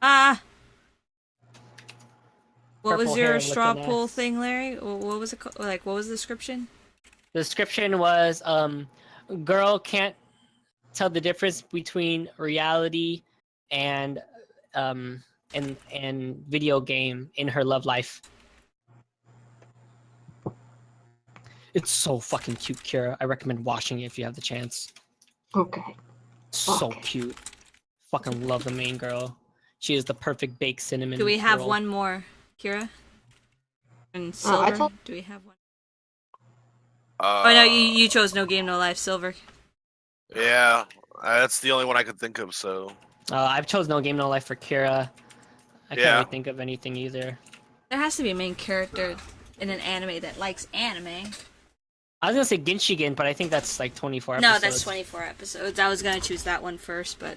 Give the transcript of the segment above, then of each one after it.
Ah, what Purple was your hair straw looking poll ass. thing, Larry? What was it like? What was the description? The description was girl can't tell the difference between reality and um and video game in her love life. It's so fucking cute, Kira. I recommend watching it if you have the chance. Okay. So Okay. cute. Fucking love the main girl. She is the perfect baked cinnamon Do we have girl. one more, Kira? And I Silver? told. Do we have one? Uh, Oh no, you chose No Game No Life, Silver. Yeah, that's the only one I could think of. So I've chose No Game No Life for Kira. I can't Yeah. really think of anything either. There has to be a main character in an anime that likes anime. I was gonna say Ginshigen, but I think that's like 24 No, episodes. that's 24 episodes. I was gonna choose that one first, but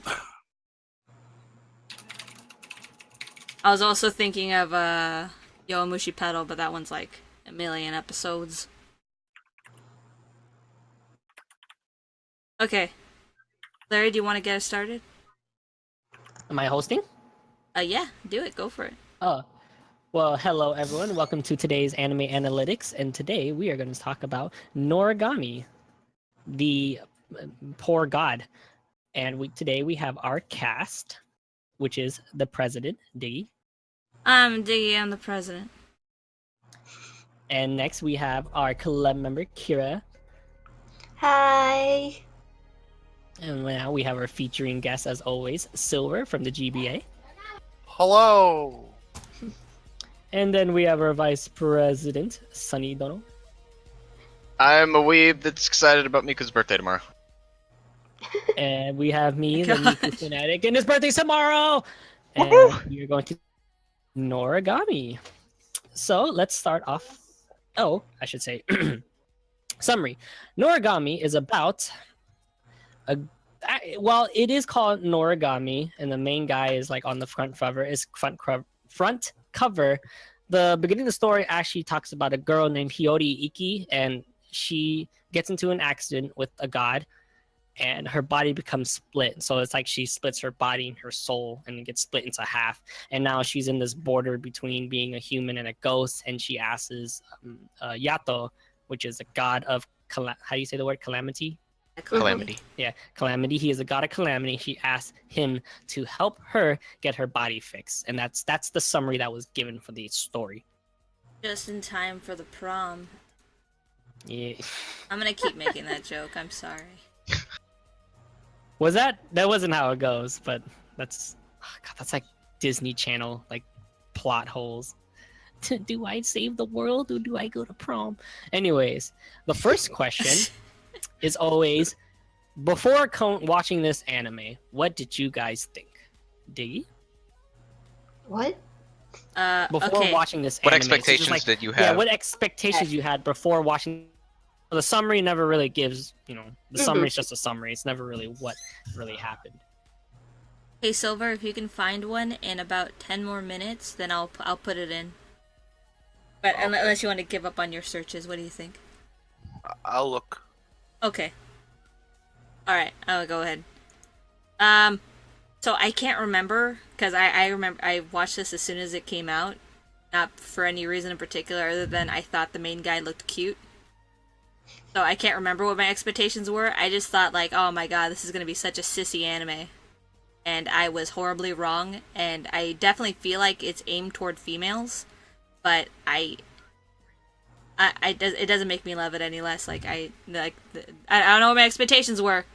I was also thinking of Yowamushi Pedal, but that one's like a million episodes. Okay. Larry, do you want to get us started? Am I hosting? Yeah, do it. Go for it. Oh, well, hello everyone. Welcome to today's Anime Analytics, and today we are going to talk about Noragami, the poor god. And today we have our cast, which is the president, Diggy. I'm Diggy, I'm the president. And next we have our club member, Kira. Hi. And now we have our featuring guest, as always, Silver from the GBA. hello. And then we have our vice president, Sunny Dono. I'm a weeb that's excited about Miku's birthday tomorrow. And we have me, the God. Miku fanatic, and his birthday's tomorrow. And Woohoo! we are going to Noragami. So let's start off. Oh, I should say summary. Noragami is about well, it is called Noragami, and the main guy is like on the front cover. The beginning of the story actually talks about a girl named Hiyori Iki, and she gets into an accident with a god, and her body becomes split. So it's like she splits her body and her soul, and it gets split into half. And now she's in this border between being a human and a ghost, and she asks Yato, which is a god of how do you say the word calamity? Calamity. Yeah, calamity. He is a god of calamity. She asks him to help her get her body fixed, and that's the summary that was given for the story. Just in time for the prom. Yeah, I'm gonna keep making that joke, I'm sorry. that wasn't how it goes, but that's God, that's like Disney Channel like plot holes. Do I save the world or do I go to prom? Anyways, the first question is always, before watching this anime, what did you guys think? Diggy? What? Before Okay. watching this What anime, so just expectations like, did you yeah, have? what expectations you had before watching? The summary never really gives, the summary is just a summary. It's never really what really happened. Hey Silver, if you can find one in about 10 more minutes, then I'll put it in. But unless you want to give up on your searches, what do you think? I'll look. Okay. Alright, I'll go ahead. So I can't remember, because I remember I watched this as soon as it came out. Not for any reason in particular other than I thought the main guy looked cute. So I can't remember what my expectations were. I just thought like, oh my god, this is going to be such a sissy anime. And I was horribly wrong, and I definitely feel like it's aimed toward females, but it doesn't make me love it any less. I don't know what my expectations were,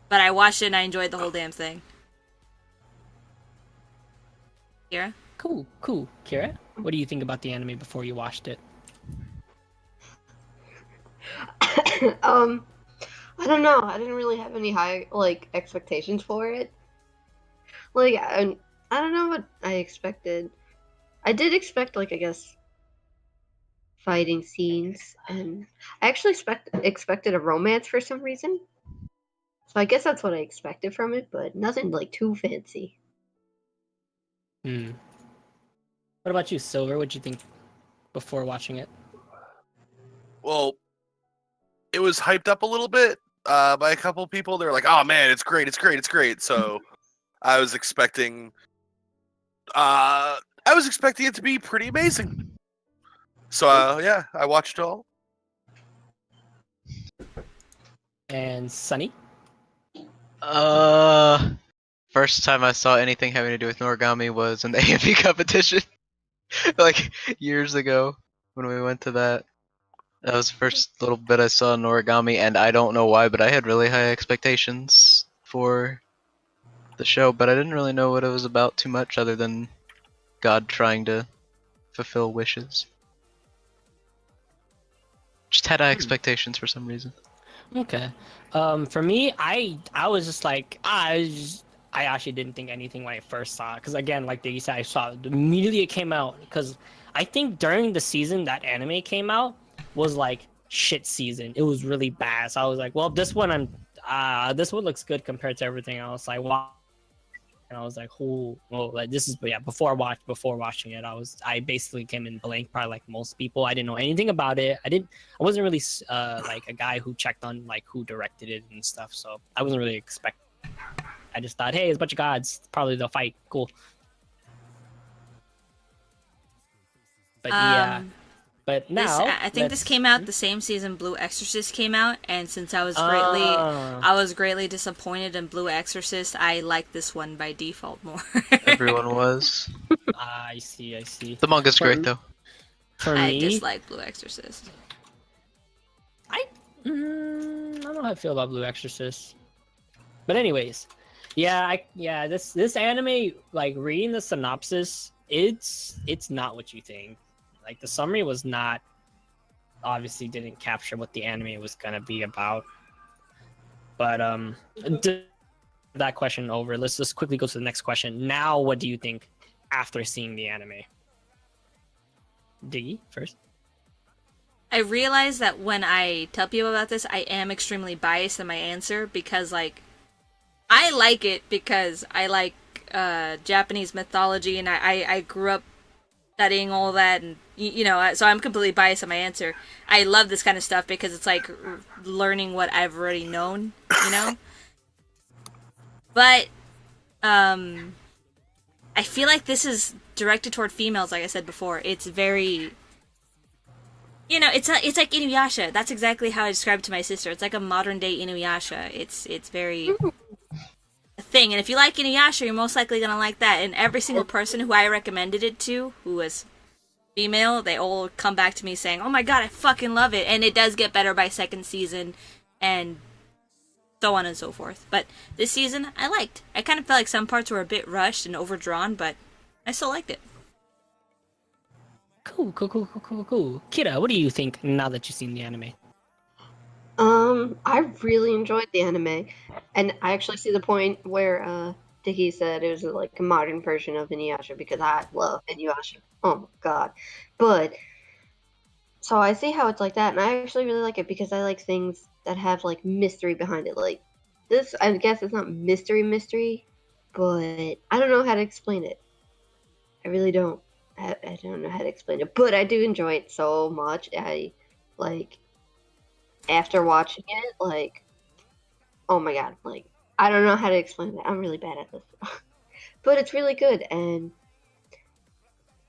but I watched it and I enjoyed the whole damn thing. Kira? Cool. Kira, what do you think about the anime before you watched it? I don't know. I didn't really have any high expectations for it. I don't know what I expected. I did expect I guess fighting scenes, and I actually expected a romance for some reason. So I guess that's what I expected from it, but nothing too fancy. What about you, Silver? What'd you think before watching it? Well, it was hyped up a little bit by a couple people. They were like, "Oh man, it's great, it's great, it's great." So I was expecting I was expecting it to be pretty amazing. So yeah, I watched it all. And Sunny? First time I saw anything having to do with Noragami was in the AMP competition, like years ago when we went to that. That was the first little bit I saw Noragami, and I don't know why, but I had really high expectations for the show, but I didn't really know what it was about too much other than God trying to fulfill wishes. Just had high expectations for some reason. Okay. For me, I was just like I actually didn't think anything when I first saw it because again, like you said, I saw it immediately it came out because I think during the season that anime came out was like shit season. It was really bad. So I was like, well, this one looks good compared to everything else. And I was like, "Oh, well, like this is." But yeah, before watching it, I basically came in blank, probably like most people. I didn't know anything about it. I wasn't really like a guy who checked on like who directed it and stuff. So I wasn't really expecting. I just thought, hey, it's a bunch of gods. Probably they'll fight. Cool. But yeah. But now I think this came out the same season Blue Exorcist came out, and since I was greatly disappointed in Blue Exorcist, I like this one by default more. Everyone was. I see. The manga's great though. For I me, dislike Blue Exorcist. I don't know how I feel about Blue Exorcist. But anyways, this anime, like reading the synopsis, it's not what you think. Like the summary was not obviously didn't capture what the anime was gonna be about. But that question over. Let's just quickly go to the next question. Now, what do you think after seeing the anime? Diggy first. I realize that when I tell people about this, I am extremely biased in my answer because, like, I like it because I like Japanese mythology and I grew up studying all that, and you know, so I'm completely biased in my answer. I love this kind of stuff because it's like learning what I've already known, you know. But I feel like this is directed toward females, like I said before. It's very, you know, it's like Inuyasha. That's exactly how I described it to my sister. It's like a modern day Inuyasha. It's very a thing, and if you like Inuyasha, you're most likely gonna like that. And every single person who I recommended it to, who was female, they all come back to me saying, "Oh my god, I fucking love it!" And it does get better by second season, and so on and so forth. But this season, I liked. I kind of felt like some parts were a bit rushed and overdrawn, but I still liked it. Cool. Kira, what do you think now that you've seen the anime? I really enjoyed the anime, and I actually see the point where Dicky said it was like a modern version of Inuyasha because I love Inuyasha. Oh my god! But so I see how it's like that, and I actually really like it because I like things that have like mystery behind it. Like this, I guess it's not mystery, but I don't know how to explain it. I really don't. I don't know how to explain it, but I do enjoy it so much. I like after watching it, like, oh my god, like, I don't know how to explain it. I'm really bad at this. But it's really good, and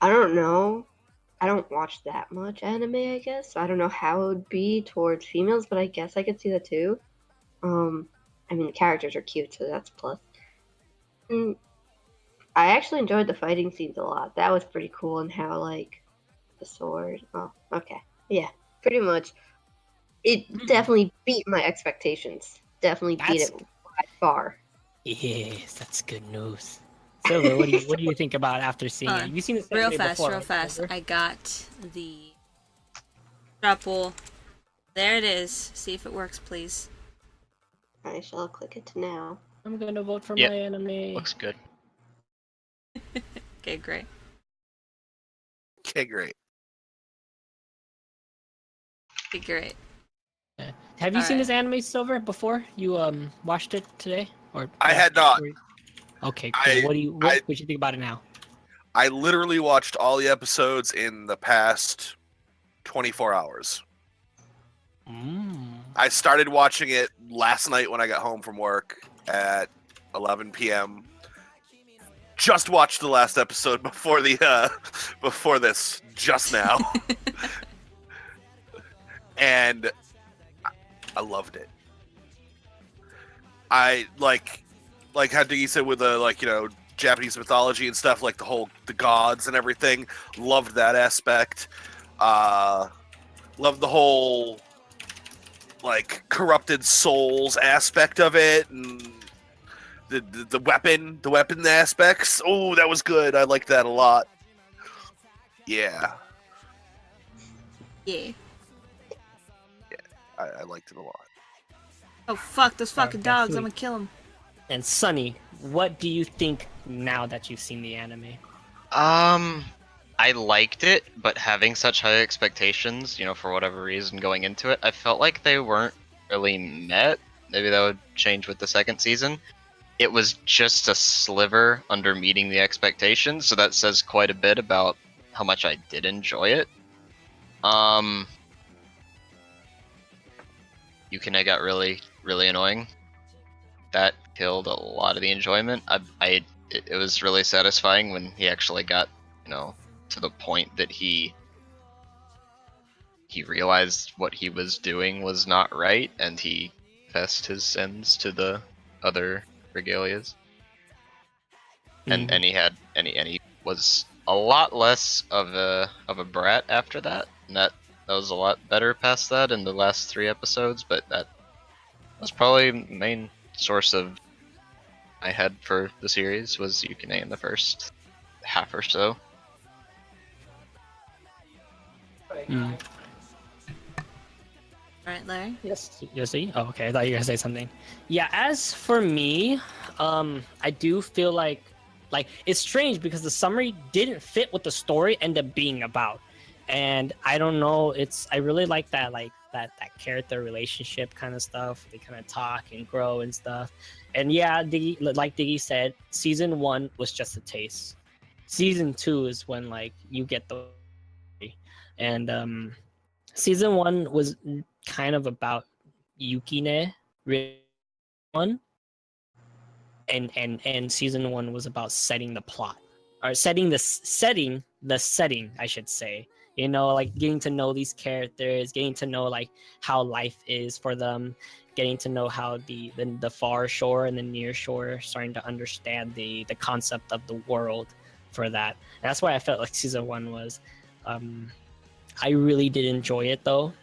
I don't know. I don't watch that much anime, I guess. So I don't know how it would be towards females, but I guess I could see that too. I mean, the characters are cute, so that's a plus. And I actually enjoyed the fighting scenes a lot. That was pretty cool, and how, like, the sword. Oh, okay. Yeah, pretty much. It definitely beat my expectations. Definitely beat it by far. Yes, that's good news. Silver, what do you think about after seeing it? You've seen this real anime fast, before, real right, fast. Silver? I got the triple. There it is. See if it works, please. I shall click it now. I'm gonna vote for Yep. my anime. Looks good. Okay, great. Okay, great. Okay, great. Yeah. Have you All seen right. this anime, Silver, before? You watched it today, or I had not. Okay, cool. What do you think about it now? I literally watched all the episodes in the past 24 hours. I started watching it last night when I got home from work at 11 p.m. just watched the last episode before before this just now, and I loved it. I like how Diggy said with the Japanese mythology and stuff, like the gods and everything. Loved that aspect. Loved the whole corrupted souls aspect of it, and the weapon aspects. Oh, that was good. I liked that a lot. Yeah. Yeah. I liked it a lot. Oh fuck, those fucking dogs! definitely. I'm gonna kill them. And Sunny, what do you think now that you've seen the anime? I liked it, but having such high expectations, for whatever reason going into it, I felt like they weren't really met. Maybe that would change with the second season. It was just a sliver under meeting the expectations, so that says quite a bit about how much I did enjoy it. Yukine got really, really annoying. That killed a lot of the enjoyment. It was really satisfying when he actually got, to the point that he realized what he was doing was not right, and he confessed his sins to the other regalias. And he was a lot less of a brat after that. And that was a lot better past that in the last 3 episodes, but that was probably the main source of I had for the series was Yukine in the first half or so. Mm. Alright, Larry? Yes, Yossi? Oh, okay. I thought you were gonna say something. Yeah, as for me, I do feel like it's strange because the summary didn't fit what the story ended up being about. And I don't know, I really like that that character relationship kind of stuff. They kind of talk and grow and stuff. And yeah, like Diggy said, season 1 was just a taste. Season 2 is when you get the and season 1 was kind of about Yukine one, and season 1 was about setting the plot, or setting the setting, I should say. Getting to know these characters, getting to know how life is for them, getting to know how the far shore and the near shore, starting to understand the concept of the world for that. And that's why I felt like season 1 was. I really did enjoy it though,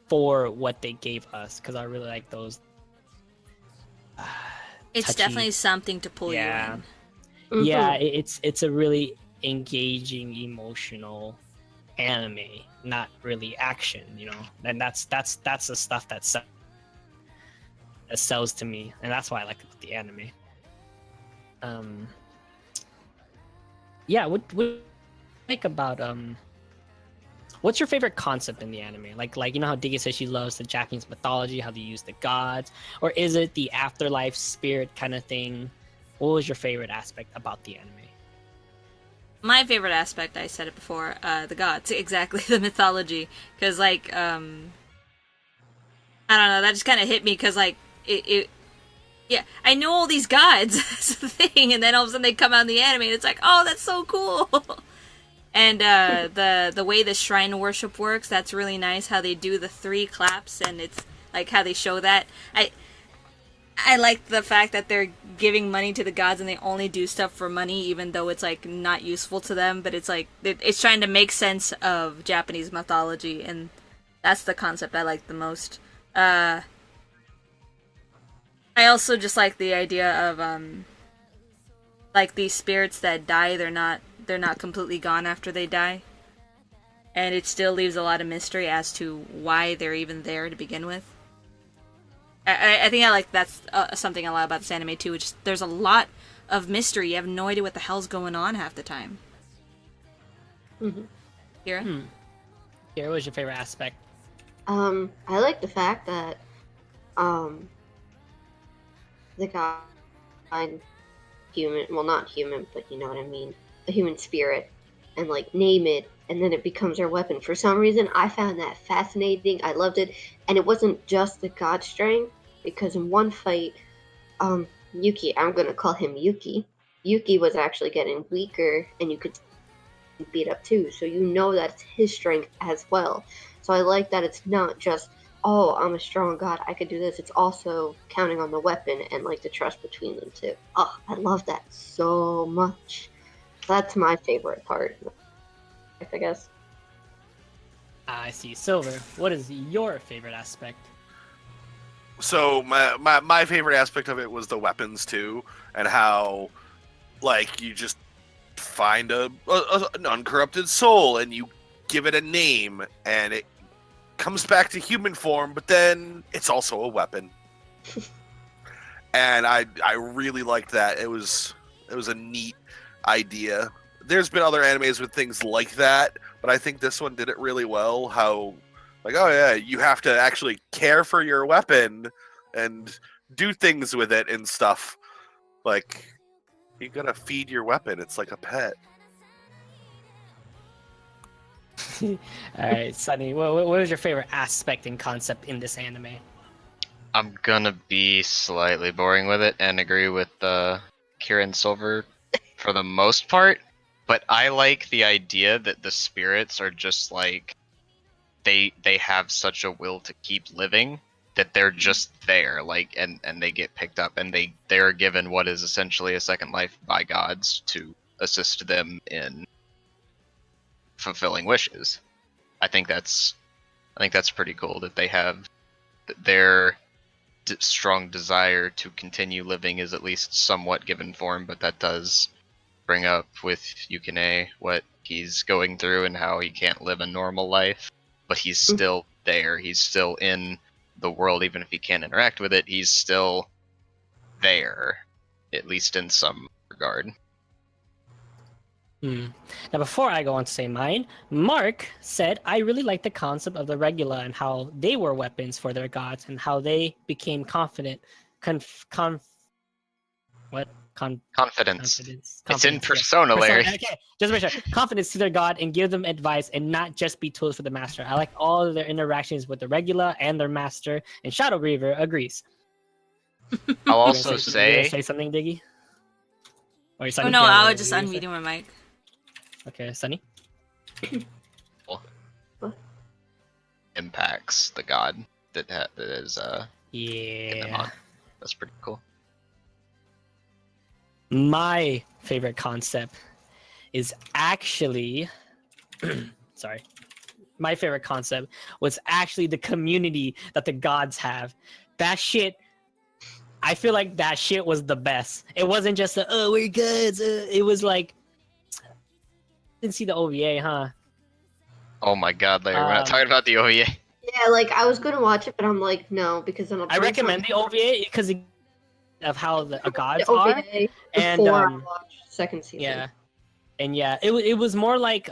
for what they gave us, because I really like those. It's touchy. definitely something to pull you in. Mhm. Yeah, it's a really engaging, emotional anime, not really action, and that's the stuff that sells to me, and that's why I like the anime. Yeah, what think about what's your favorite concept in the anime? Like how Diggy says she loves the Japanese mythology, how they use the gods, or is it the afterlife spirit kind of thing? What was your favorite aspect about the anime? My favorite aspect, I said it before, the gods, exactly, the mythology. Because, I don't know, that just kind of hit me, because, yeah, I know all these gods, that's the thing, and then all of a sudden they come out in the anime, and it's like, oh, that's so cool! And the way the shrine worship works, that's really nice, how they do the 3 claps, and it's, how they show that. I like the fact that they're giving money to the gods and they only do stuff for money, even though it's not useful to them. But it's it's trying to make sense of Japanese mythology, and that's the concept I like the most. I also just like the idea of these spirits that die. They're not completely gone after they die, and it still leaves a lot of mystery as to why they're even there to begin with. I think I like that's something I like about this anime too. Which there's a lot of mystery. You have no idea what the hell's going on half the time. Mhm. Kira? Kira, what was your favorite aspect? I like the fact that the guy, human, well, not human, but you know what I mean, a human spirit, and name it, and then it becomes our weapon. For some reason, I found that fascinating. I loved it, and it wasn't just the god strength, because in one fight, Yuki, I'm gonna call him Yuki, Yuki was actually getting weaker, and you could beat up too. So you know that it's his strength as well. So I like that it's not just, oh, I'm a strong god, I could do this. It's also counting on the weapon and like the trust between them too. Oh, I love that so much. That's my favorite part, I guess. I see. Silver, what is your favorite aspect? So my favorite aspect of it was the weapons too, and how like you just find an uncorrupted soul and you give it a name and it comes back to human form, but then it's also a weapon. And I really liked that. It was a neat idea. There's been other animes with things like that, but I think this one did it really well. How like, oh yeah, you have to actually care for your weapon and do things with it and stuff. Like you gotta feed your weapon. It's like a pet. All right, Sunny, what was your favorite aspect and concept in this anime? I'm gonna be slightly boring with it and agree with Kieran Silver for the most part, but I like the idea that the spirits are just like they have such a will to keep living that they're just there, like and they get picked up and they're given what is essentially a second life by gods to assist them in fulfilling wishes. I think that's pretty cool that they have their strong desire to continue living is at least somewhat given form, but that does bring up with Yukine what he's going through and how he can't live a normal life, but he's still there. He's still in the world, even if he can't interact with it. He's still there, at least in some regard. Now, before I go on to say mine, Mark said, I really like the concept of the Regula and how they were weapons for their gods and how they became confident. Confidence. Confidence. It's in Persona, Larry. Okay, just make sure. Confidence to their god and give them advice and not just be tools for the master. I like all of their interactions with the Regula and their master, and Shadow Reaver agrees. I'll also you say... say something, Diggy? Or Oh no, I was just unmuting my mic. Okay, Sunny? impacts the god that is in the Yeah. manga. That's pretty cool. My favorite concept is actually sorry. My favorite concept was actually the community that the gods have. That shit, I feel like that shit was the best. It wasn't just a, oh, we're gods. It was like, didn't see the OVA, huh? Oh my god, Larry, we're not talking about the OVA. Yeah, like I was gonna watch it, but I'm like, no, because then I recommend the OVA because of how the gods the OVA are. And before I watched second season. yeah, and yeah, it was more like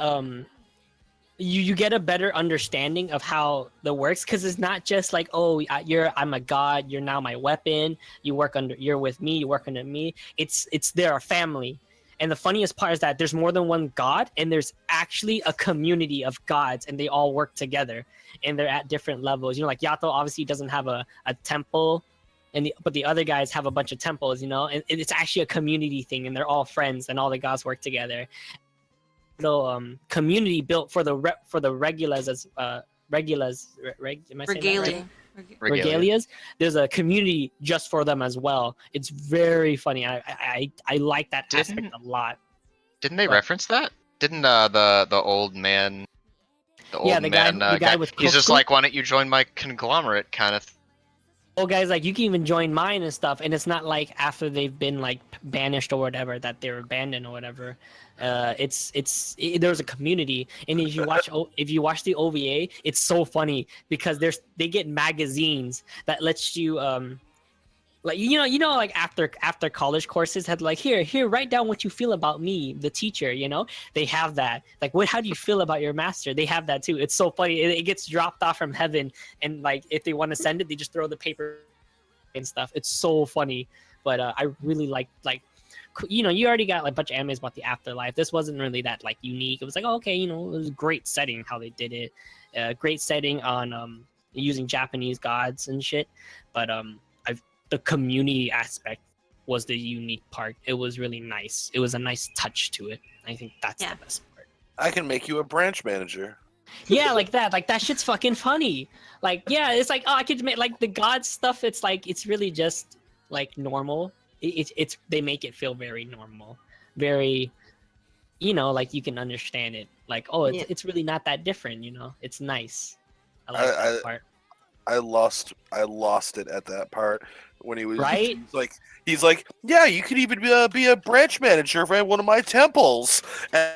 you get a better understanding of how the works, because it's not just like, oh, I'm a god, you're now my weapon, you're with me, you work under me. It's they're a family. And the funniest part is that there's more than one god, and there's actually a community of gods, and they all work together, and they're at different levels. You know, like Yato obviously doesn't have a temple, but the other guys have a bunch of temples, you know, and it's actually a community thing, and they're all friends, and all the gods work together. Little community built for the Regulas as Regalias. There's a community just for them as well. It's very funny. I like that aspect a lot. Didn't they reference that? Didn't the old man? The guy with he's just like, why don't you join my conglomerate kind of. Well, guys, like you can even join mine and stuff, and it's not like after they've been like banished or whatever that they're abandoned or whatever. There's a community, and if you watch the OVA, it's so funny because they get magazines that lets you like like after college courses had like here write down what you feel about me, the teacher, you know, they have that, like how do you feel about your master, they have that too. It's so funny. It gets dropped off from heaven, and like if they want to send it, they just throw the paper and stuff. It's so funny. But I really like you already got like a bunch of animes about the afterlife. This wasn't really that like unique. It was like, oh, okay, it was a great setting how they did it. Great setting on using Japanese gods and shit. But the community aspect was the unique part. It was really nice. It was a nice touch to it. I think that's Yeah. the best part. I can make you a branch manager. Yeah, like that. Like that shit's fucking funny. Like, yeah, it's like, oh, I could make like the god stuff. It's like it's really just like normal. It's they make it feel very normal, very, like you can understand it. Like, oh, it's really not that different. It's nice. I like that part. I lost it at that part when he was Right? he's like, yeah, you could even be a branch manager for one of my temples. And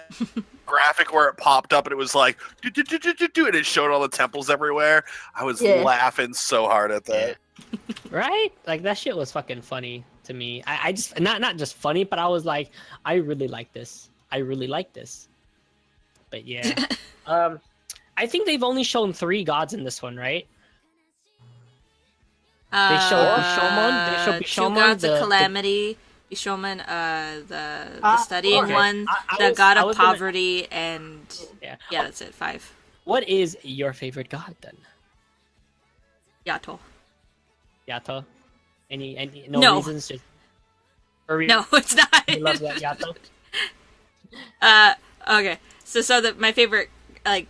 graphic where it popped up and it was like, and it showed all the temples everywhere. I was laughing so hard at that. Right? Like that shit was fucking funny to me. I just not just funny, but I was like, I really like this. I really like this. But yeah, I think they've only shown 3 gods in this one, right? They showed Bishamon. They showed Bishamon, 2 gods of calamity. Bishamon, the studying one, the god of poverty, and yeah, that's it. 5. What is your favorite god then? Yato. Yato. Any No. reasons? Just no, it's not. You love that Yato. Okay. So my favorite like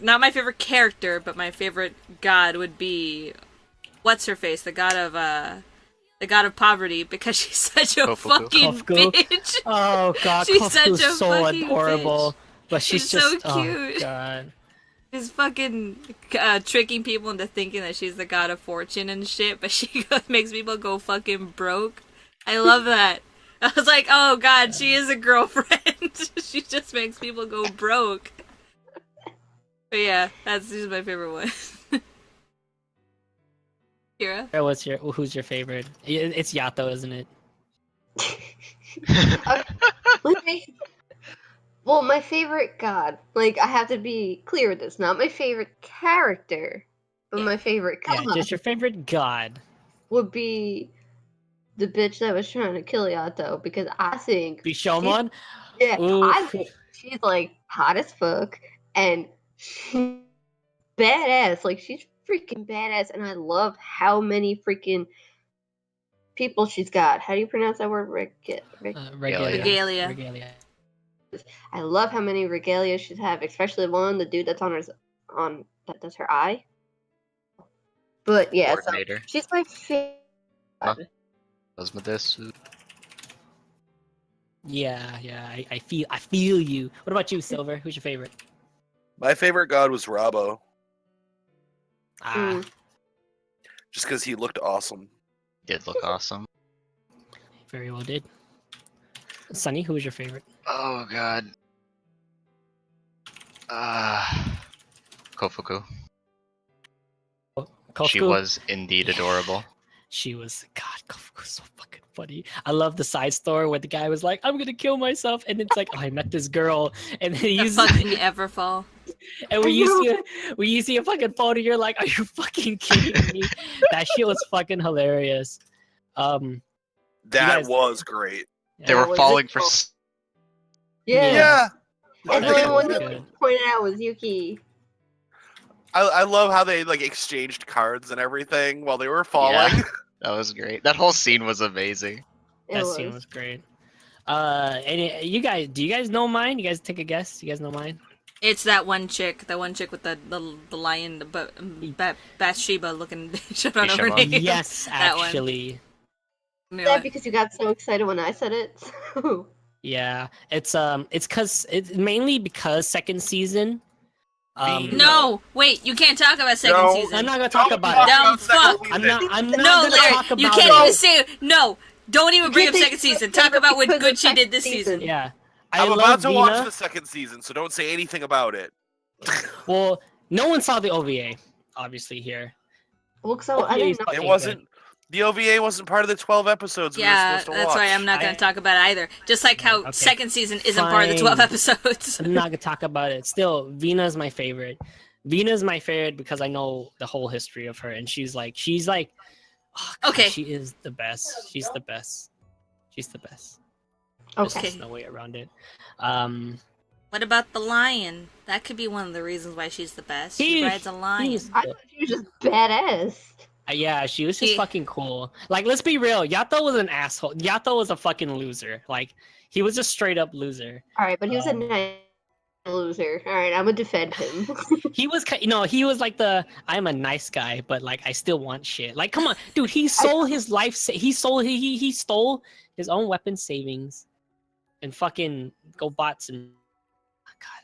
not my favorite character, but my favorite god would be what's her face, the god of poverty, because she's such a fucking bitch. Oh god, she's Kofuku's such a so fucking adorable. bitch. But she's just so cute. Oh god. She's fucking tricking people into thinking that she's the god of fortune and shit, but she makes people go fucking broke. I love that. I was like, oh god, she is a girlfriend. She just makes people go broke. But yeah, she's my favorite one. Kira? Who's your favorite? It's Yato, isn't it? Well, my favorite god, like, I have to be clear with this, not my favorite character, but my favorite god. Yeah, just your favorite god. Would be the bitch that was trying to kill Yato, because I think... Bishamon? I think she's, like, hot as fuck, and she's badass. Like, she's freaking badass, and I love how many freaking people she's got. How do you pronounce that word? Regalia. I love how many regalia she's have, especially the dude that's on that does her eye. But yeah, so she's my favorite. Yeah, I feel you. What about you, Silver? Who's your favorite? My favorite god was Rabo. Just because he looked awesome. Did look awesome. Very well did. Sunny, who was your favorite? Oh god. Kofuku. Kofuku? She was indeed adorable. She was, God, Kofuku was so fucking funny. I love the side story where the guy was like, I'm gonna kill myself, and it's like, oh, I met this girl, and then he uses fucking Everfall. And when you see a fucking photo, you're like, are you fucking kidding me? That shit was fucking hilarious. That was great. They were falling for. Yeah. And the That one was that good. pointed out was Yuki. I love how they like exchanged cards and everything while they were falling. Yeah, that was great. That whole scene was amazing. That scene was great. Do you guys know mine? You guys take a guess? You guys know mine? It's that one chick with the lion, the Bathsheba looking bitch. I don't know her name. Yes, actually. Is that because you got so excited when I said it? Yeah, it's mainly because second season. No, wait, you can't talk about second season. I'm not gonna talk about it. Dumb fuck. I'm not No, gonna Larry, talk about you can't it. even say no. Don't even bring up second season. Talk about what good she did this season. Yeah, I'm love about to Vina. watch the second season, so don't say anything about it. Well, no one saw the OVA, obviously here. Well, so I didn't know. It wasn't. The OVA wasn't part of the 12 episodes we were supposed to watch. That's why I'm not going to talk about it either. Just like how second season isn't part of the 12 episodes. I'm not gonna talk about it. Still, Vina's my favorite. Vina's my favorite because I know the whole history of her, and she's like, oh God, Okay. she is the best. She's the best. She's the best. Okay. There's no way around it. What about the lion? That could be one of the reasons why she's the best. She rides a lion. I thought she was just badass. Yeah, she was just He- fucking cool. Like, let's be real. Yato was an asshole. Yato was a fucking loser. Like, he was a straight up loser. All right, but he was a Um, nice loser. All right, I'm gonna defend him. He was, he was like the I'm a nice guy, but like I still want shit. Like, come on, dude. He sold his life. He stole his own weapon savings, and fucking go bought some.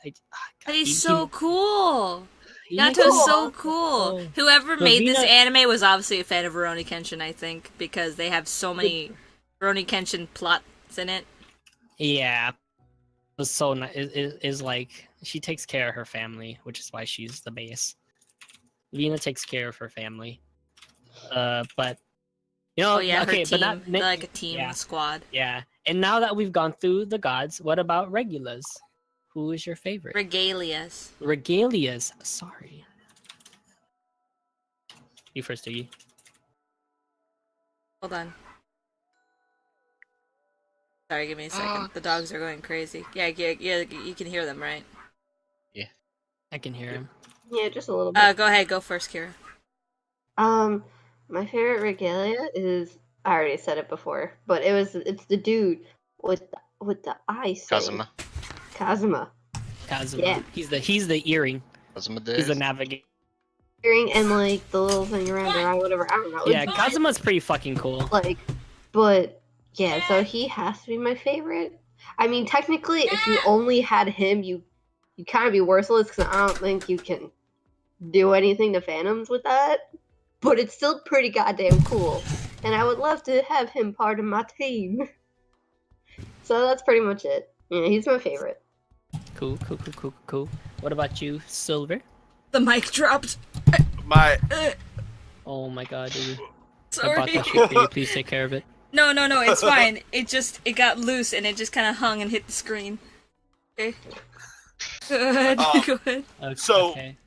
God, But he's so cool. makes Yato's me so cool. cool. Whoever made this Ravina- anime was obviously a fan of Rurouni Kenshin, I think, because they have so many Rurouni Kenshin plots in it. Yeah, it was so nice. Is like she takes care of her family, which is why she's the base. Vina takes care of her family. But you know, Oh yeah, okay, her but team, not they're like a team yeah. squad. Yeah. And now that we've gone through the gods, what about regulas? Who is your favorite? Regalias. Regalias. Sorry. You first, Iggy. Hold on. Sorry, give me a second. The dogs are going crazy. Yeah, you can hear them, right? I can hear him. Yeah, just a little bit. Go ahead, go first, Kira. My favorite regalia is, I already said it before, but it's the dude with the ice. Kazuma. Kazuma. Kazuma. Yeah. He's the earring. Kazuma He's the days. navigator. And like the little thing around her eye, whatever. I don't know. Yeah, It's Kazuma's pretty fucking cool. like, but yeah, so he has to be my favorite. I mean, technically, if you only had him, you kind of be worthless because I don't think you can do anything to Phantoms with that. But it's still pretty goddamn cool, and I would love to have him part of my team. So that's pretty much it. Yeah, he's my favorite. Cool. What about you, Silver? The mic dropped. My Oh my god, dude. I Sorry. bought that shit for you. Please take care of it. No, it's fine. It got loose and it just kind of hung and hit the screen. Okay. Go ahead. Go ahead. Okay. So- okay.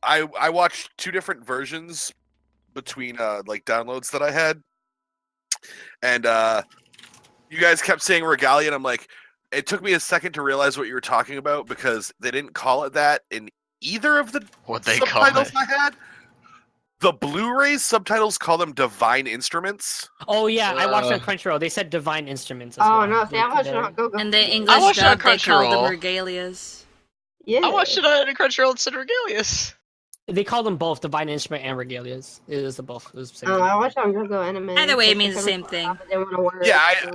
I watched two different versions between like downloads that I had, and you guys kept saying regalia, and I'm like, it took me a second to realize what you were talking about because they didn't call it that in either of the What they call subtitles it. I had. The Blu-rays subtitles call them divine instruments. Oh yeah, I watched on Uh. Crunchyroll. They said divine instruments. As Oh well. no, see, I watched it They're- on Go Go. And the I English watched it on dub, they called them Crunchyroll. regalias. Yeah. I watched it on Crunchyroll and said Regalius. They call them both divine instrument and regalias. It is the both. It was the same Oh, thing. I watched it on Go Go Anime. Either way, it because means the for some same reason thing. I didn't want to work. Yeah,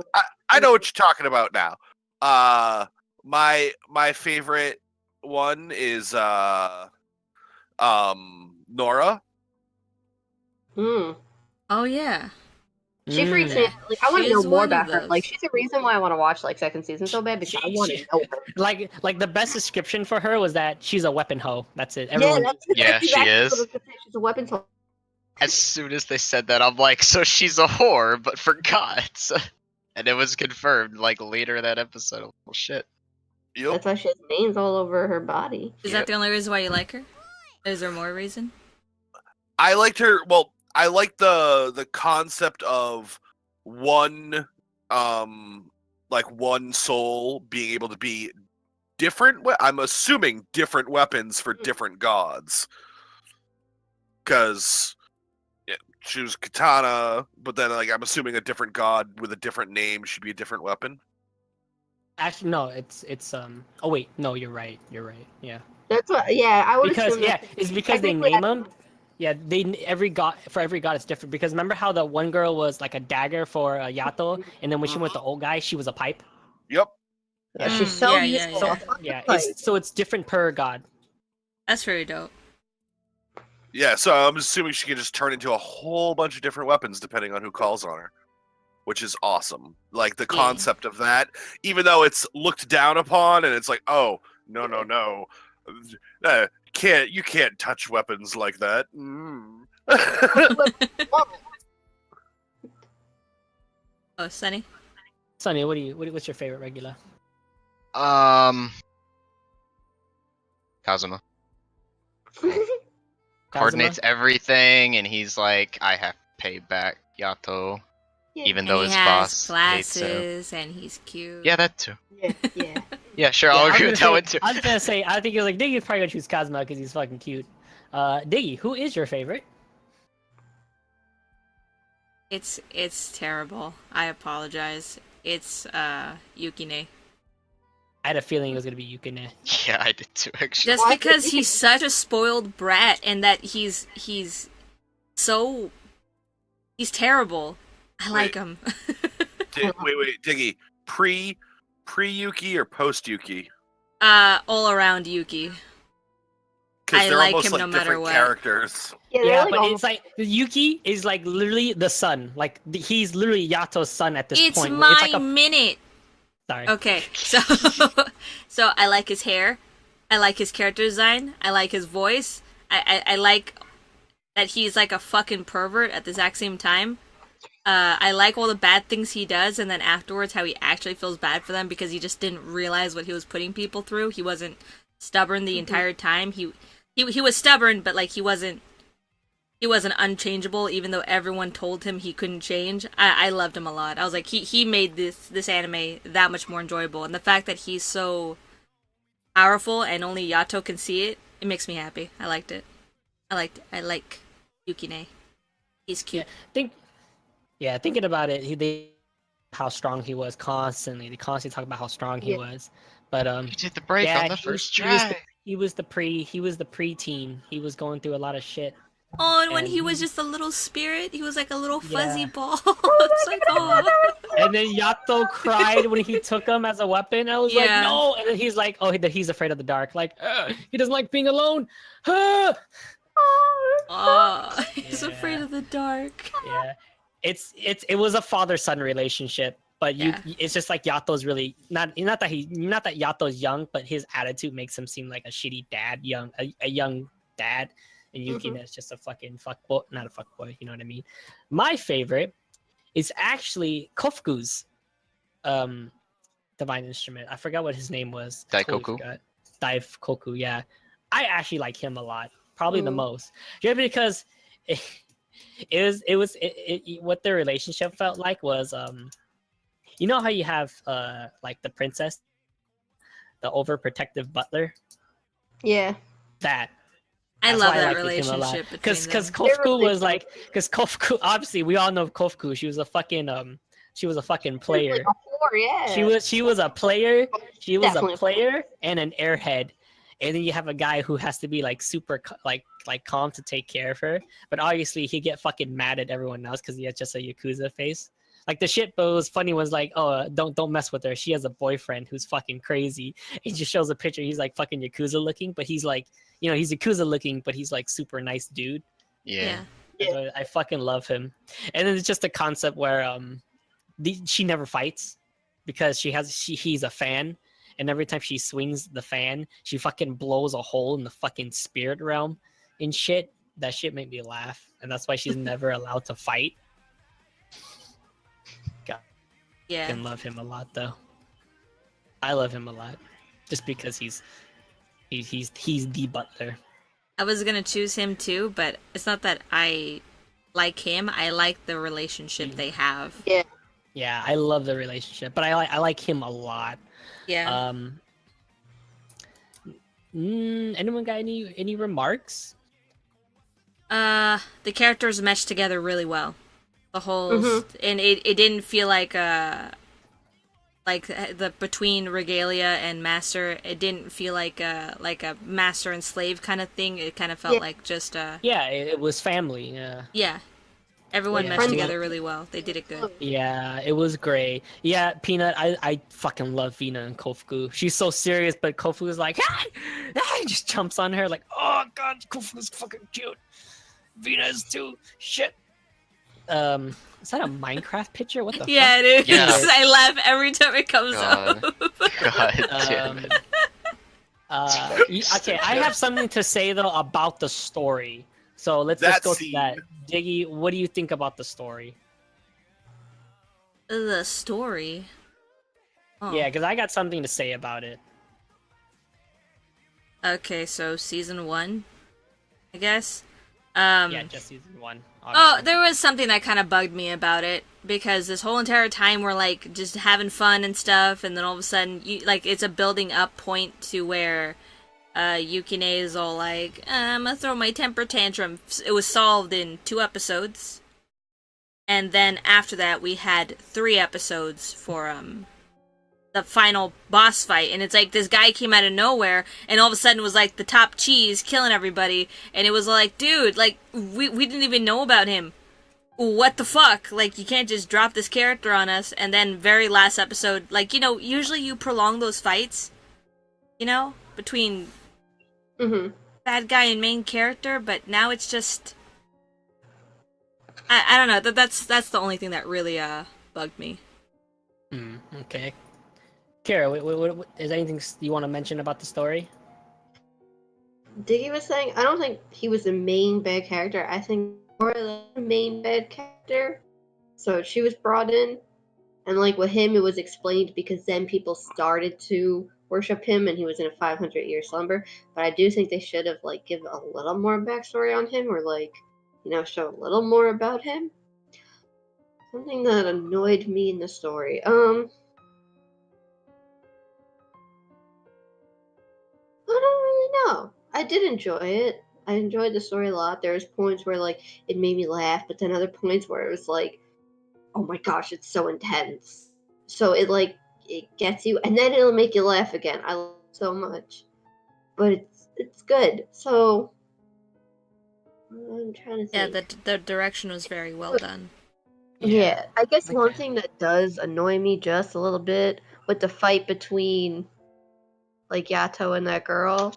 I know what you're talking about now. My favorite one is Nora. Hmm. Oh yeah. She freaks me. Like, I want She to know is more one of about her. those. Like, she's the reason why I want to watch like second season so bad because I want to know her. Like the best description for her was that she's a weapon hoe. That's it. Everyone. Yeah, that's she exactly is. what I was gonna say. She's a weapons hole. As soon as they said that, I'm like, so she's a whore, but for gods. And it was confirmed, like, later in that episode. Well, shit. Yep. That's why she has names all over her body. Is Yep. that the only reason why you like her? Is there more reason? I liked her. Well, I like the concept of one like one soul being able to be different. I'm assuming different weapons for different gods. Because she was katana, but then like I'm assuming a different god with a different name should be a different weapon. Actually, no. It's Oh wait, no. You're right. Yeah. That's what. Yeah, I would Because assume yeah, that- it's because they technically, name I- them. Yeah, every god it's different. Because remember how the one girl was like a dagger for Yato, and then when she went the old guy, she was a pipe. Yep. Yeah, she's Mm, so yeah, yeah, useful. yeah. Fucking Yeah, like- it's different per god. That's very dope. Yeah, so I'm assuming she can just turn into a whole bunch of different weapons depending on who calls on her, which is awesome. Like the Yeah. concept of that, even though it's looked down upon and it's like, oh no, you can't touch weapons like that. Mm. Oh, Sunny. Sonny, what's your favorite regular? Kazuma. Kazuma? Coordinates everything, and he's like, I have to pay back Yato, Yeah. even And though he his has boss hates him. glasses and he's cute. Yeah, that too. Yeah. Yeah, sure, Yeah, I'll I was agree gonna with that say- one too. I was gonna say, I think you're like Diggy's probably gonna choose Kazuma because he's fucking cute. Diggy, who is your favorite? It's terrible. I apologize. It's Yukine. I had a feeling it was gonna be Yukine. Yeah, I did too, actually. Just Why? because he's such a spoiled brat and that he's so he's terrible. I like him. Wait, Diggy. Pre Yuki or post Yuki? All around Yuki. Because I they're like almost him like no matter different what. characters. Yeah, they're Yeah, like but almost, it's like Yuki is like literally the son. Like he's literally Yato's son at this It's point. my It's like a minute. sorry. Okay, so so I like his hair. I like his character design. I like his voice. I like that he's like a fucking pervert at the exact same time. I like all the bad things he does, and then afterwards how he actually feels bad for them because he just didn't realize what he was putting people through. He wasn't stubborn the entire time. He was stubborn, but like he wasn't unchangeable. Even though everyone told him he couldn't change, I loved him a lot. I was like he made this anime that much more enjoyable, and the fact that he's so powerful and only Yato can see it, it makes me happy. I liked it. I like Yukine. He's cute. Thinking about it, they how strong he was constantly. They constantly talk about how strong he Yeah. was. But You did the break yeah, on the he first was try. he was the preteen. He was going through a lot of shit. Oh, and when And he was just a little spirit, he was like a little fuzzy Yeah. ball. It's like, oh. And then Yato cried when he took him as a weapon. I was Yeah. like, no. And then he's like, oh, he's afraid of the dark. Like, he doesn't like being alone. Ah! Oh, he's Yeah. afraid of the dark. Yeah, it was a father-son relationship, but Yeah. it's just like Yato's really not that Yato's young, but his attitude makes him seem like a shitty dad, a young dad, and Yukina is just a fucking fuckboy, not a fuckboy, you know what I mean? My favorite is actually Kofuku's divine instrument. I forgot what his name was. Totally Daikoku? forgot. Daikoku, yeah. I actually like him a lot, probably the Mm. most, just because what their relationship felt like was you know how you have like the princess, the overprotective butler, yeah. that I that's love why that liked him a lot. relationship between because them. Kofuku really was like Kofuku, obviously we all know Kofuku, she was a fucking player. Like a whore, yeah. She was a player. She was Definitely a a player and an airhead. And then you have a guy who has to be like super like calm to take care of her. But obviously he get fucking mad at everyone else because he has just a Yakuza face. Like the shit, but was funny was like, oh, don't mess with her. She has a boyfriend who's fucking crazy. He just shows a picture. He's like fucking Yakuza looking, but he's like, he's Yakuza looking, but he's like super nice dude. Yeah. Yeah. So I fucking love him. And then it's just a concept where she never fights because he's a fan, and every time she swings the fan, she fucking blows a hole in the fucking spirit realm and shit. That shit made me laugh, and that's why she's never allowed to fight. God, I Yeah. fucking love him a lot though. I love him a lot, just because he's the butler. I was gonna choose him too, but it's not that I like him. I like the relationship they have. Yeah, I love the relationship, but I like him a lot. Yeah. Anyone got any remarks? The characters mesh together really well. The whole and it didn't feel like the between regalia and master. It didn't feel like a master and slave kind of thing. It kind of felt Yeah. like just Yeah, it was family. yeah. Everyone Yeah, meshed friends. together really well. They did it good. Yeah, it was great. Yeah, Peanut, I fucking love Vina and Kofuku. She's so serious, but Kofuku's like, he just jumps on her like, oh god, Kofuku's fucking cute. Vina is too. Shit. Is that a Minecraft picture? What the Yeah, fuck? it is. Yeah. I laugh every time it comes God. up. God damn it. Okay, I have something to say though about the story. So let's That go scene. to that. Diggy, what do you think about the story? The story. Oh. Yeah, because I got something to say about it. Okay, so season 1, I guess. Yeah, just season 1. Oh, obviously. there was something that kind of bugged me about it because this whole entire time we're like just having fun and stuff, and then all of a sudden, it's a building up point to where Yukine is all like, I'm gonna throw my temper tantrum. It was solved in 2 episodes. and then after that we had 3 episodes for the final boss fight, and it's like this guy came out of nowhere and all of a sudden was like the top cheese killing everybody, and it was like, dude, like we didn't even know about him. What the fuck? Like, you can't just drop this character on us. And then very last episode, like, you know, usually you prolong those fights, you know, between bad guy and main character, but now it's just I don't know, that's the only thing that really bugged me. Okay. Kara, what, is there anything you want to mention about the story? Diggy was saying, I don't think he was the main bad character. I think more the main bad character. So she was brought in, and like with him, it was explained because then people started to worship him, and he was in a 500-year slumber. But I do think they should have like given a little more backstory on him, or like, you know, show a little more about him. Something that annoyed me in the story. I don't really know. I did enjoy it. I enjoyed the story a lot. There was points where like it made me laugh, but then other points where it was like, oh my gosh, it's so intense. So it like it gets you, and then it'll make you laugh again. I love it so much, but it's good. So I'm trying to Yeah, think. the direction was very well done. Yeah, I guess one Okay. thing that does annoy me just a little bit with the fight between like Yato and that girl.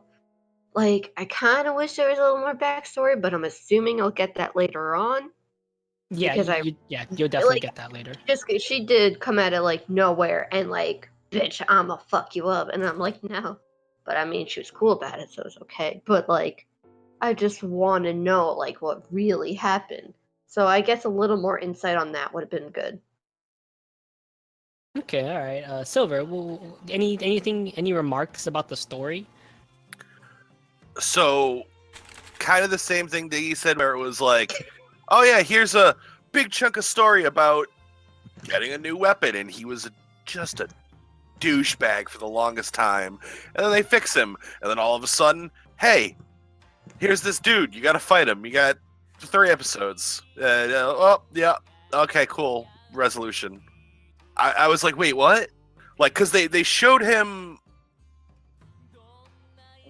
Like, I kind of wish there was a little more backstory, but I'm assuming I'll get that later on Yeah, because you'll definitely like get that later. she did come out of like nowhere and like, bitch, I'ma fuck you up, and I'm like, no, but I mean, she was cool about it, so it's okay. But like, I just want to know like what really happened. So I guess a little more insight on that would have been good. Okay, all right. Silver, any remarks about the story? So, kind of the same thing Diggy said, where it was like, oh yeah, here's a big chunk of story about getting a new weapon, and he was just a douchebag for the longest time, and then they fix him, and then all of a sudden, hey, here's this dude, you gotta fight him. You got 3 episodes. Oh, yeah, okay, cool, resolution. I was like, wait, what? Like, because they showed him,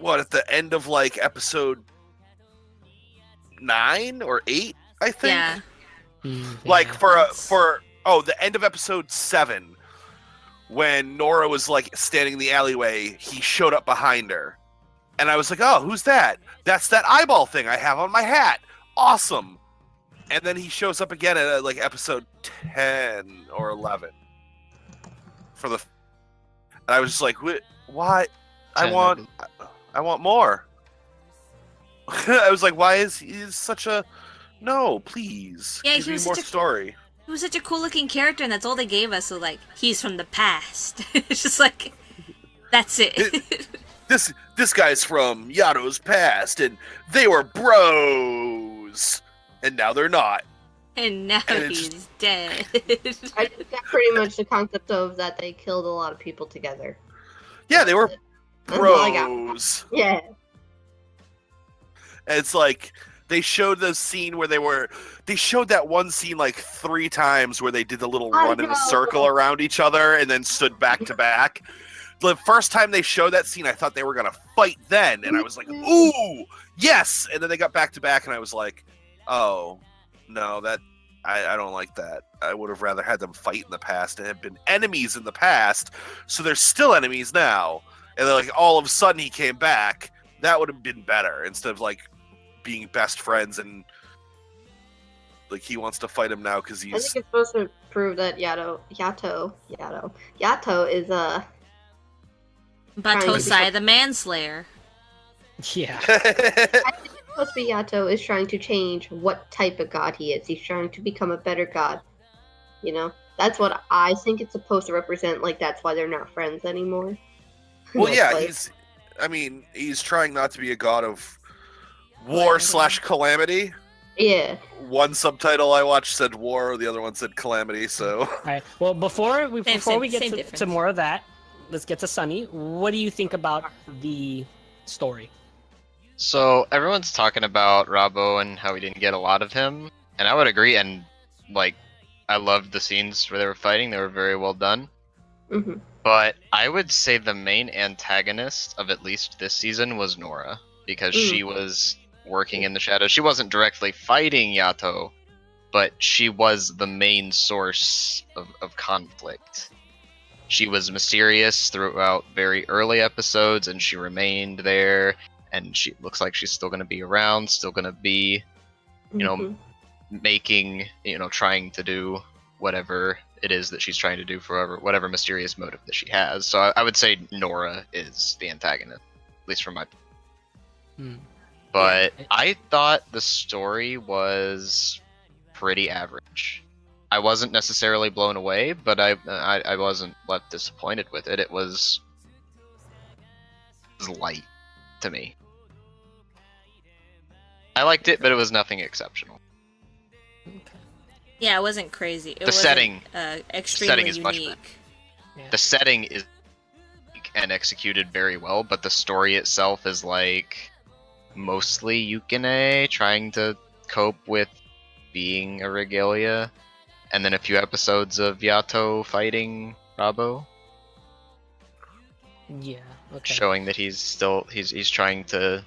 what, at the end of, like, episode 9 or 8, I think? Yeah. Like, Yeah. for the end of episode 7, when Nora was, like, standing in the alleyway, he showed up behind her. And I was like, oh, who's that? That's that eyeball thing I have on my hat. Awesome. And then he shows up again at, like, episode 10 or 11. And I was just like, why? I 10, want more. I was like, why is he such a... No, please. Yeah, Give he me was more such a- story. He was such a cool looking character, and that's all they gave us. So like, he's from the past. It's just like, that's it. This guy's from Yato's past, and they were bros, and now they're not. And now And it's he's dead. I think that's pretty much the concept of that they killed a lot of people together. Yeah, they were That's all I got. bros. Yeah. And it's like they showed the scene where they showed that one scene like 3 times where they did the little I run in a know. circle around each other and then stood back to back. The first time they showed that scene, I thought they were gonna fight then, and I was like, "Ooh, yes!" And then they got back to back, and I was like, "Oh, no, that I don't like that. I would have rather had them fight in the past and have been enemies in the past, so they're still enemies now." And then, like, all of a sudden he came back. That would have been better instead of like being best friends and like he wants to fight him now because I he's think it's supposed to prove that Yato is Batosai the Manslayer. Yeah. I think it's supposed to be Yato is trying to change what type of god he is. He's trying to become a better god. You know? That's what I think it's supposed to represent, like that's why they're not friends anymore. well, That's yeah, like- he's trying not to be a god of war / calamity. Yeah. One subtitle I watched said war, the other one said calamity. So All right. Well, before we get same to difference. more of that, let's get to Sunny. What do you think about the story? So everyone's talking about Rabo and how we didn't get a lot of him, and I would agree. And like I loved the scenes where they were fighting. They were very well done. Hmm. But I would say the main antagonist of at least this season was Nora, because she was working in the shadows. She wasn't directly fighting Yato, but she was the main source of conflict. She was mysterious throughout very early episodes, and she remained there, and she looks like she's still going to be around, still going to be, making, trying to do whatever it is that she's trying to do for whatever mysterious motive that she has. So I would say Nora is the antagonist, at least from my. But I thought the story was pretty average. I wasn't necessarily blown away, but I wasn't left disappointed with it. It was light to me. I liked it, but it was nothing exceptional. Yeah, it wasn't crazy. It The setting, extremely is much better. unique. Yeah. The setting is unique and executed very well, but the story itself is like mostly Yukine trying to cope with being a regalia, and then a few episodes of Yato fighting Rabo, Yeah. Okay. showing that he's trying to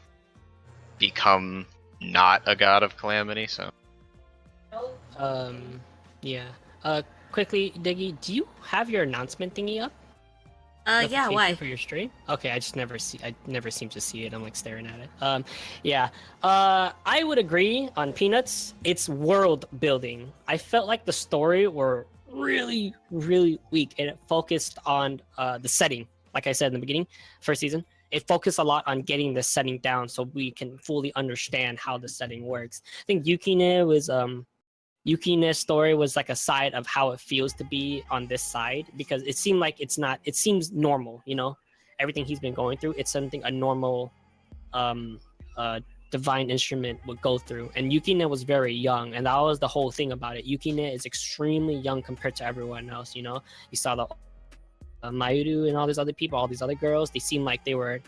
become not a god of calamity. So Yeah. Quickly, Diggy, do you have your announcement thingy up? Yeah, Notification why? For your stream? Okay, I never seem to see it. I'm like staring at it. Yeah. I would agree on Peanuts. It's world building. I felt like the story were really, really weak, and it focused on the setting. Like I said in the beginning, first season, it focused a lot on getting the setting down so we can fully understand how the setting works. I think Yukine's story was like a side of how it feels to be on this side, because it seemed like it seems normal, everything he's been going through. It's something a normal divine instrument would go through. And Yukine was very young, and that was the whole thing about it. Yukine is extremely young compared to everyone else. You saw the Mayuru and all these other people, all these other girls, they seemed like they were,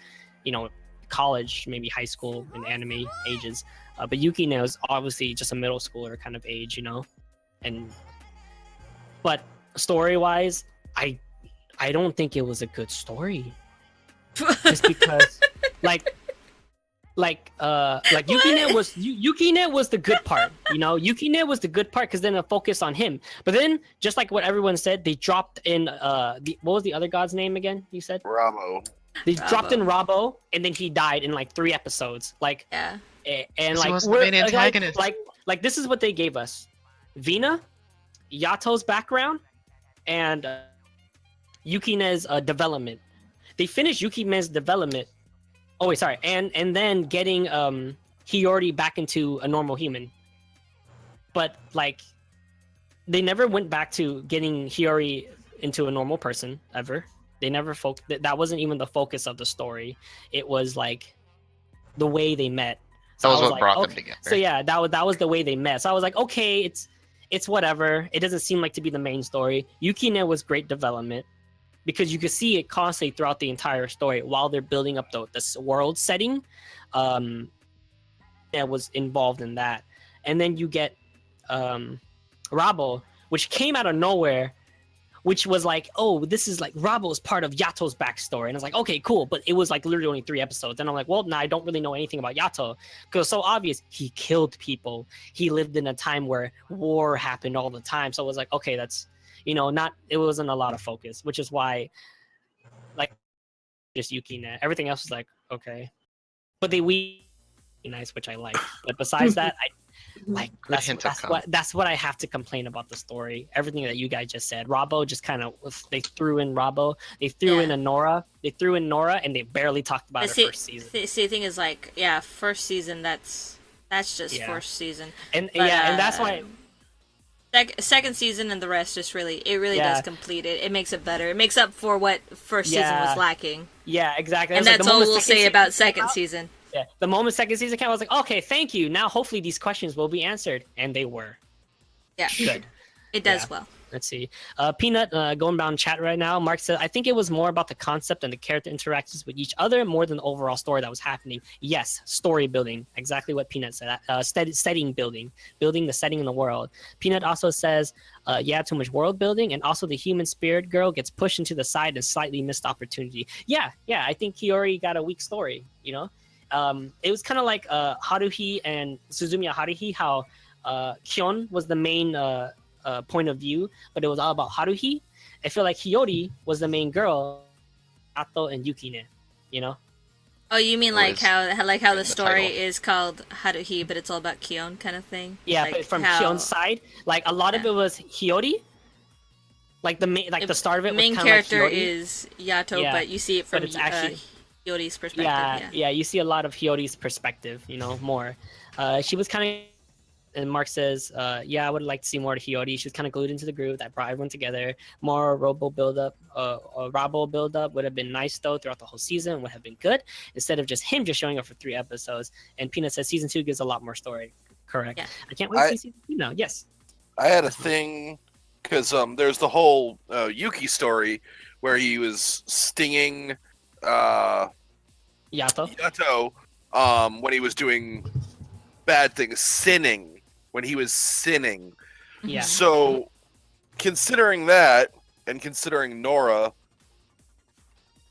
college, maybe high school in anime ages. But Yukine was obviously just a middle schooler kind of age, but story-wise, I don't think it was a good story. Just because, Yukine was the good part, Yukine was the good part, because then it focused on him. But then, just like what everyone said, they dropped in what was the other god's name again? You said Rabo. They dropped in Rabo, and then he died in like 3 episodes. Yeah. And he wasn't the main antagonist. Like this is what they gave us: Vina, Yato's background, and Yukine's development. They finished Yukine's development. Oh wait, sorry, and then getting Hiyori back into a normal human. But like, they never went back to getting Hiyori into a normal person ever. They never that wasn't even the focus of the story. It was like the way they met. So that was what like, brought okay. them together. So yeah, that was the way they met. So I was like, okay, it's whatever. It doesn't seem like to be the main story. Yukine was great development, because you could see it constantly throughout the entire story while they're building up the world setting. That was involved in that, and then you get Rabo, which came out of nowhere, which was like, oh, this is like Rabo's part of Yato's backstory. And I was like, okay, cool. But it was like literally only 3 episodes. And I'm like, well, now I don't really know anything about Yato, because it's so obvious. He killed people. He lived in a time where war happened all the time. So it was like, okay, that's, it wasn't a lot of focus, which is why, like, just Yukine. Everything else was like, okay. But they nice, which I like. But besides that, that's what I have to complain about the story. Everything that you guys just said. Rabo just kind of, they threw in Rabo. They threw in Nora. They threw in Nora, and they barely talked about it first season. The thing is, like, first season. That's just first season. And and that's why. Second season and the rest just really does complete it. It makes it better. It makes up for what first season was lacking. Yeah, exactly. And that's all we'll say about second season. Yeah, the moment second season came, I was like, okay, thank you. Now hopefully these questions will be answered, and they were. Yeah, good. It does well. Let's see. Peanut, going down chat right now. Mark said, I think it was more about the concept and the character interactions with each other more than the overall story that was happening. Yes, story building. Exactly what Peanut said. Setting building. Building the setting in the world. Peanut also says, yeah, too much world building. And also the human spirit girl gets pushed into the side and slightly missed opportunity. Yeah. I think Hiyori got a weak story, you know? It was kind of like Haruhi and Suzumiya Haruhi, how Kyon was the main point of view, but it was all about Haruhi. I feel like Hiyori was the main girl, Ato and Yukine, you know? Oh, you mean Always how the in the story title. is called Haruhi, but it's all about Kion kind of thing? Yeah, Like but from how- Kyon's side, like a lot of Yeah. it was Hiyori. Like the start of it the was main kind of like character Hiyori. is Yato, Yeah, but you see it from but it's actually Yori's perspective. yeah, you see a lot of Hiyori's perspective, you know, more. She was kind of, and Mark says, yeah, I would like to see more of Hiyori. She was kind of glued into the group that brought everyone together. More Robo buildup, Rabo buildup would have been nice though throughout the whole season. Would have been good instead of just him just showing up for 3 episodes. And Peanut says season 2 gives a lot more story. Correct. Yeah. I can't wait to see season 2 now. Yes. I had a thing because there's the whole Yuki story where he was stinging Yato. Yato when he was doing bad things, sinning when he was sinning. Yeah. So considering that and considering Nora,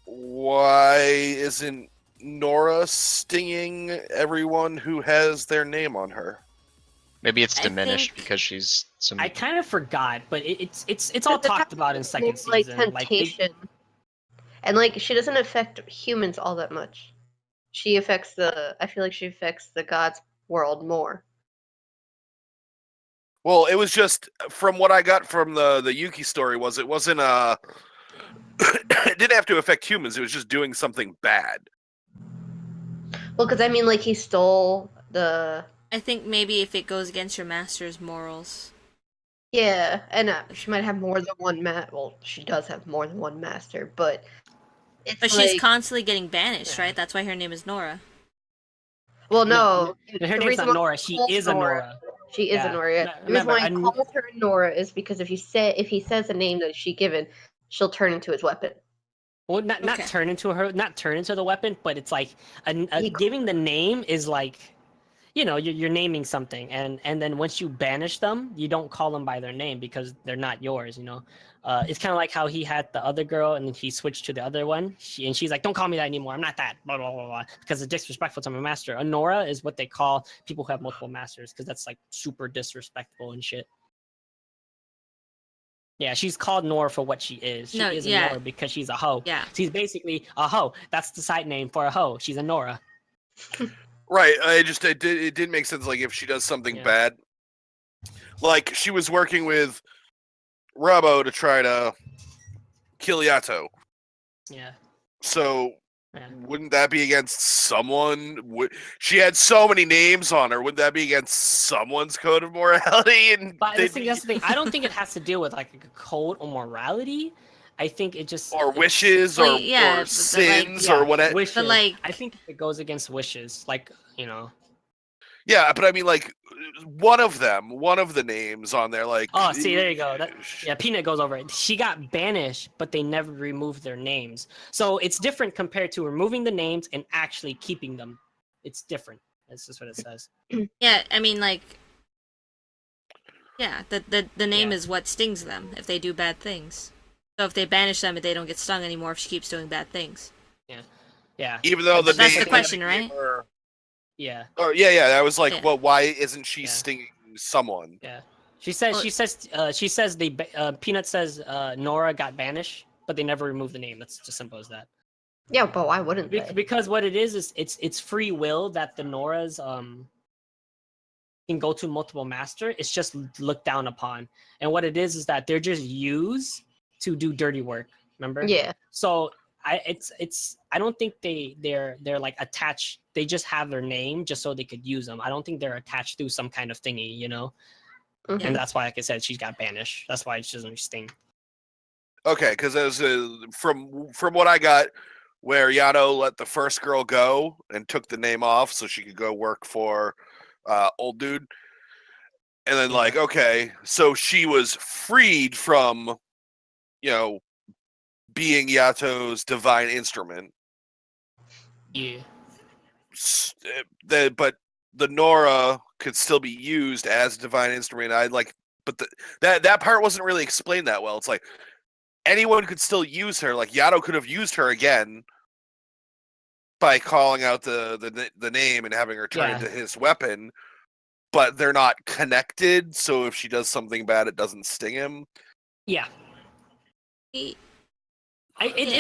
why isn't Nora stinging everyone who has their name on her? Maybe it's I diminished think- because she's some. I kind of forgot, but it's all The talked type about in of second like season. Like they- temptation, and like she doesn't affect humans all that much. She affects the. I feel like she affects the gods' world more. Well, it was just from what I got from the Yuki story was it wasn't it didn't have to affect humans. It was just doing something bad. Well, because I mean, like he stole the. I think maybe if it goes against your master's morals. Yeah, and she might have more than one Well, she does have more than one master, but it's But like, she's constantly getting banished, Yeah. right? That's why her name is Nora. well, no. No, her the name's reason not why Nora. he She calls is a Nora. She is Yeah. a Nora. Yeah. No, The reason why he remember, calls her Nora is because if he says a name that she given, she'll turn into his weapon. Well, not Okay. turn into the weapon, but it's like He- giving the name is like, you know, you're naming something, and then once you banish them, you don't call them by their name because they're not yours. You know, it's kind of like how he had the other girl, and then he switched to the other one. She's like, "Don't call me that anymore. I'm not that." Blah blah blah blah. Because it's disrespectful to my master. A Nora is what they call people who have multiple masters, because that's like super disrespectful and shit. Yeah, she's called Nora for what she is. She No, is yeah. a Nora because she's a hoe. Yeah. She's basically a hoe. That's the side name for a hoe. She's a Nora. Right. It didn't make sense. Like if she does something Yeah. bad, like she was working with Rabo to try to kill Yato. Yeah. So Yeah. wouldn't that be against someone? She had so many names on her. Wouldn't that be against someone's code of morality? And But that's the thing. I don't think it has to do with like a code or morality. I think it just or wishes, Well, or, yeah, or but sins, yeah, or whatever. wishes. But, like- I think it goes against wishes. Like, you know. Yeah, but I mean, like one of the names on there, like Oh, see, there you go. Yeah, Peanut goes over it. She got banished, but they never removed their names. So it's different compared to removing the names and actually keeping them. It's different. That's just what it says. Yeah, I mean, like, yeah, the name Yeah. is what stings them if they do bad things. So if they banish them, they don't get stung anymore if she keeps doing bad things. Yeah. even though the That's the name question, gave right? her- Yeah. Oh yeah. I was like, Yeah. well, why isn't she Yeah. stinging someone? Yeah. She says Peanut says Nora got banished, but they never removed the name. That's just simple as that. Yeah, but why wouldn't they? Because what it is it's free will that the Noras can go to multiple master. It's just looked down upon. And what it is that they're just used to do dirty work. Remember? Yeah. So I don't think they're like attached. They just have their name just so they could use them. I don't think they're attached to some kind of thingy, you know. Mhm. And that's why, like I said, she's got banished. That's why she doesn't sting. Okay, because as from what I got, where Yato let the first girl go and took the name off so she could go work for old dude. And then Yeah. like, okay, so she was freed from, being Yato's divine instrument. Yeah. But the Nora could still be used as a divine instrument. But that part wasn't really explained that well. It's like anyone could still use her. Like Yato could have used her again by calling out the name and having her turn into his weapon. But they're not connected, so if she does something bad, it doesn't sting him. Yeah. It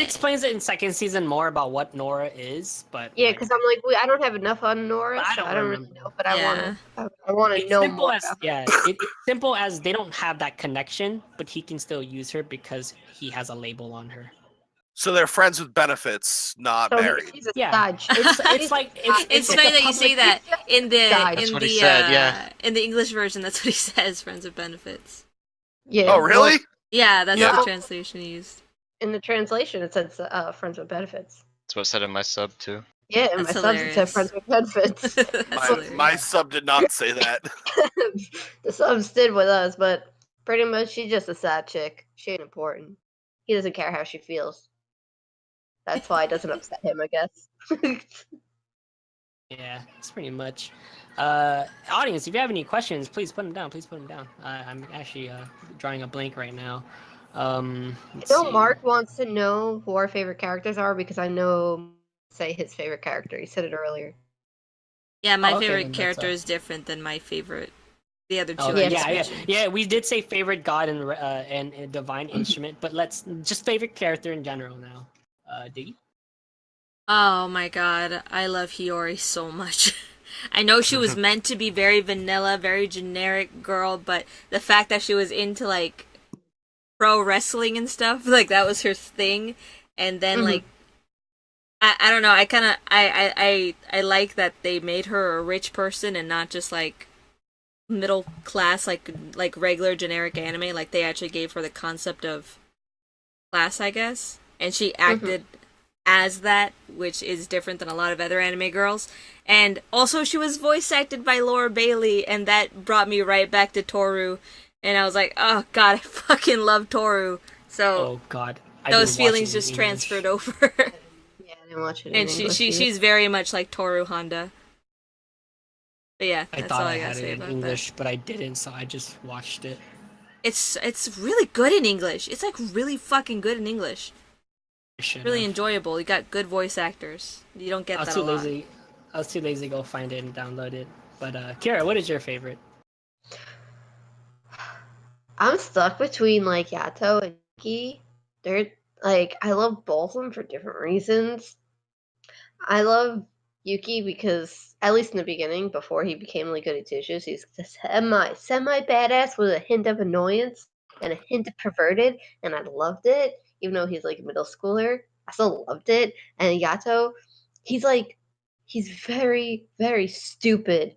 explains it in second season more about what Nora is, but Yeah, because I'm like, I don't have enough on Nora, I so don't I don't remember. really know. But Yeah. I want to it's know simple more as about. it's simple as they don't have that connection, but he can still use her because he has a label on her. So they're friends with benefits, not So married. he's a Yeah. Dodge. It's like It's like funny a that you say public- that in the Guy. That's in what the he said, yeah. in the English version. That's what he says. Friends with benefits. Yeah. Oh, really? well, Yeah, that's Yeah. the translation he used. in the translation, it says friends with benefits. That's what I said in my sub too. Yeah, in That's my subs it said hilarious. friends with benefits. That's hilarious. My sub did not say that. The subs did with us, but pretty much she's just a sad chick. She ain't important. He doesn't care how she feels. That's why it doesn't upset him, I guess. Yeah, it's pretty much. Audience, if you have any questions, please put them down. Please put them down. I'm actually drawing a blank right now. Let's see. Mark wants to know who our favorite characters are because I know say his favorite character. He said it earlier. Yeah, my Oh, okay, favorite then that's, character is different than my favorite. The other two. Oh, I yeah, just yeah, mentioned. yeah. We did say favorite god and divine instrument, but let's just favorite character in general now. Diggy. Oh my god, I love Hiyori so much. I know she was meant to be very vanilla, very generic girl, but the fact that she was into like pro wrestling and stuff, like that was her thing, and then Mhm. like I don't know, I kind of I like that they made her a rich person and not just like middle class like regular generic anime. Like they actually gave her the concept of class, I guess, and she acted as that, which is different than a lot of other anime girls. And also she was voice acted by Laura Bailey, and that brought me right back to Toru, and I was like, oh god, I fucking love Toru. So Oh God. those feelings just transferred over. Yeah, I didn't watch it. And she's very much like Toru Honda. But yeah, I that's thought all I I gotta had say it in about English, but I didn't, so I just watched it. that. It's really good in English. It's like really fucking good in English. I should Really have. enjoyable. You got good voice actors. You don't get I was that too a lot. lazy. I was too lazy to go find it and download it. But Kira, what is your favorite? I'm stuck between like Yato and Yuki. They're like I love both of them for different reasons. I love Yuki because at least in the beginning, before he became like Goody Two Shoes, he's just semi badass with a hint of annoyance and a hint of perverted, and I loved it. Even though he's like a middle schooler, I still loved it. And Yato, he's very very stupid.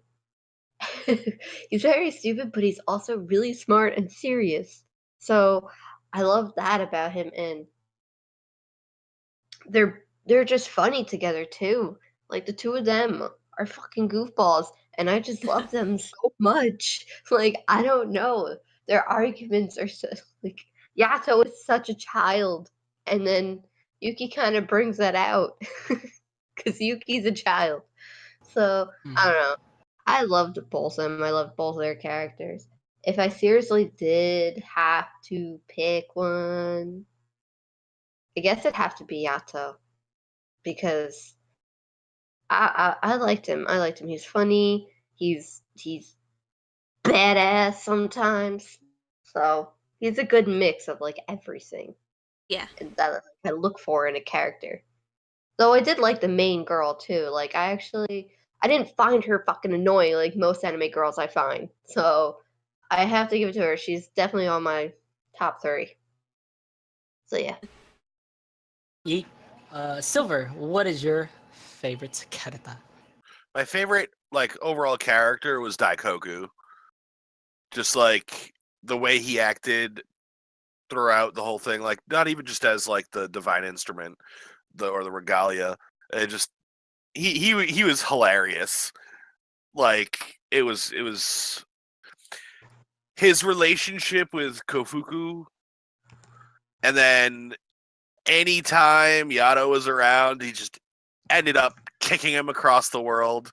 He's very stupid, but he's also really smart and serious. So I love that about him, and they're just funny together too. Like the two of them are fucking goofballs, and I just love them so much. Like I don't know, their arguments are so like Yato is such a child, and then Yuki kind of brings that out because Yuki's a child. So I don't know. I loved both of them. I loved both of their characters. If I seriously did have to pick one, I guess it'd have to be Yato because I liked him. I liked him. He's funny. He's badass sometimes. So he's a good mix of like everything Yeah. that I look for in a character. Though I did like the main girl too. Like I didn't find her fucking annoying like most anime girls I find. So I have to give it to her. She's definitely on my top 3. So yeah. Yeet. Silver, what is your favorite character? My favorite, like, overall character was Daikoku. Just like the way he acted throughout the whole thing, like not even just as like the divine instrument, or the regalia. It just he was hilarious. Like it was his relationship with Kofuku, and then anytime Yato was around, he just ended up kicking him across the world.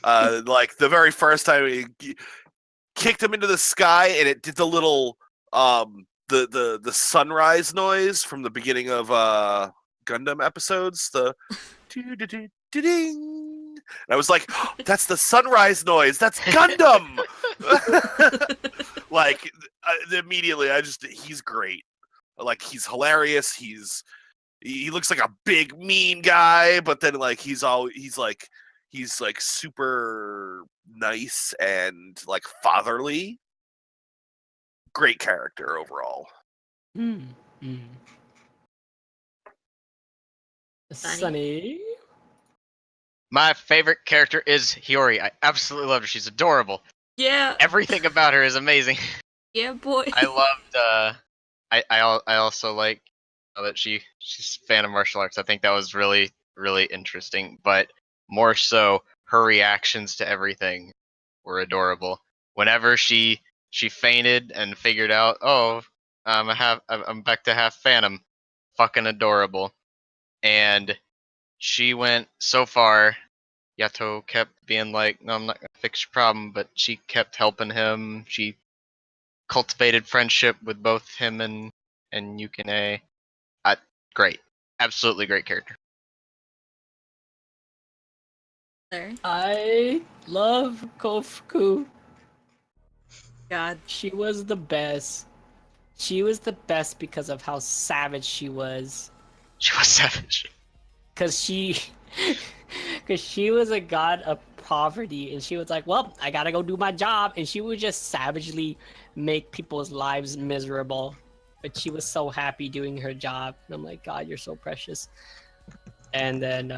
Like the very first time he kicked him into the sky, and it did the little the sunrise noise from the beginning of Gundam episodes. The ding. And I was like, oh, that's the sunrise noise. That's Gundam. Like immediately, he's great. Like he's hilarious. He looks like a big mean guy, but then like he's like super nice and like fatherly. Great character overall. Sunny. My favorite character is Hiyori. I absolutely love her. She's adorable. Yeah. Everything about her is amazing. Yeah, boy. I loved. I also like that she's a fan of martial arts. I think that was really interesting. But more so, her reactions to everything were adorable. Whenever she fainted and figured out, oh, I'm back to half Phantom, fucking adorable. And she went so far. Yato kept being like, no, I'm not gonna fix your problem, but she kept helping him. She cultivated friendship with both him and Yukine. Great. Absolutely great character. There. I love Kofuku. God. She was the best. She was the best because of how savage she was. She was savage. Because she was a god of poverty, and she was like, well, I gotta go do my job, and she would just savagely make people's lives miserable, but she was so happy doing her job. And I'm like, God, you're so precious. And then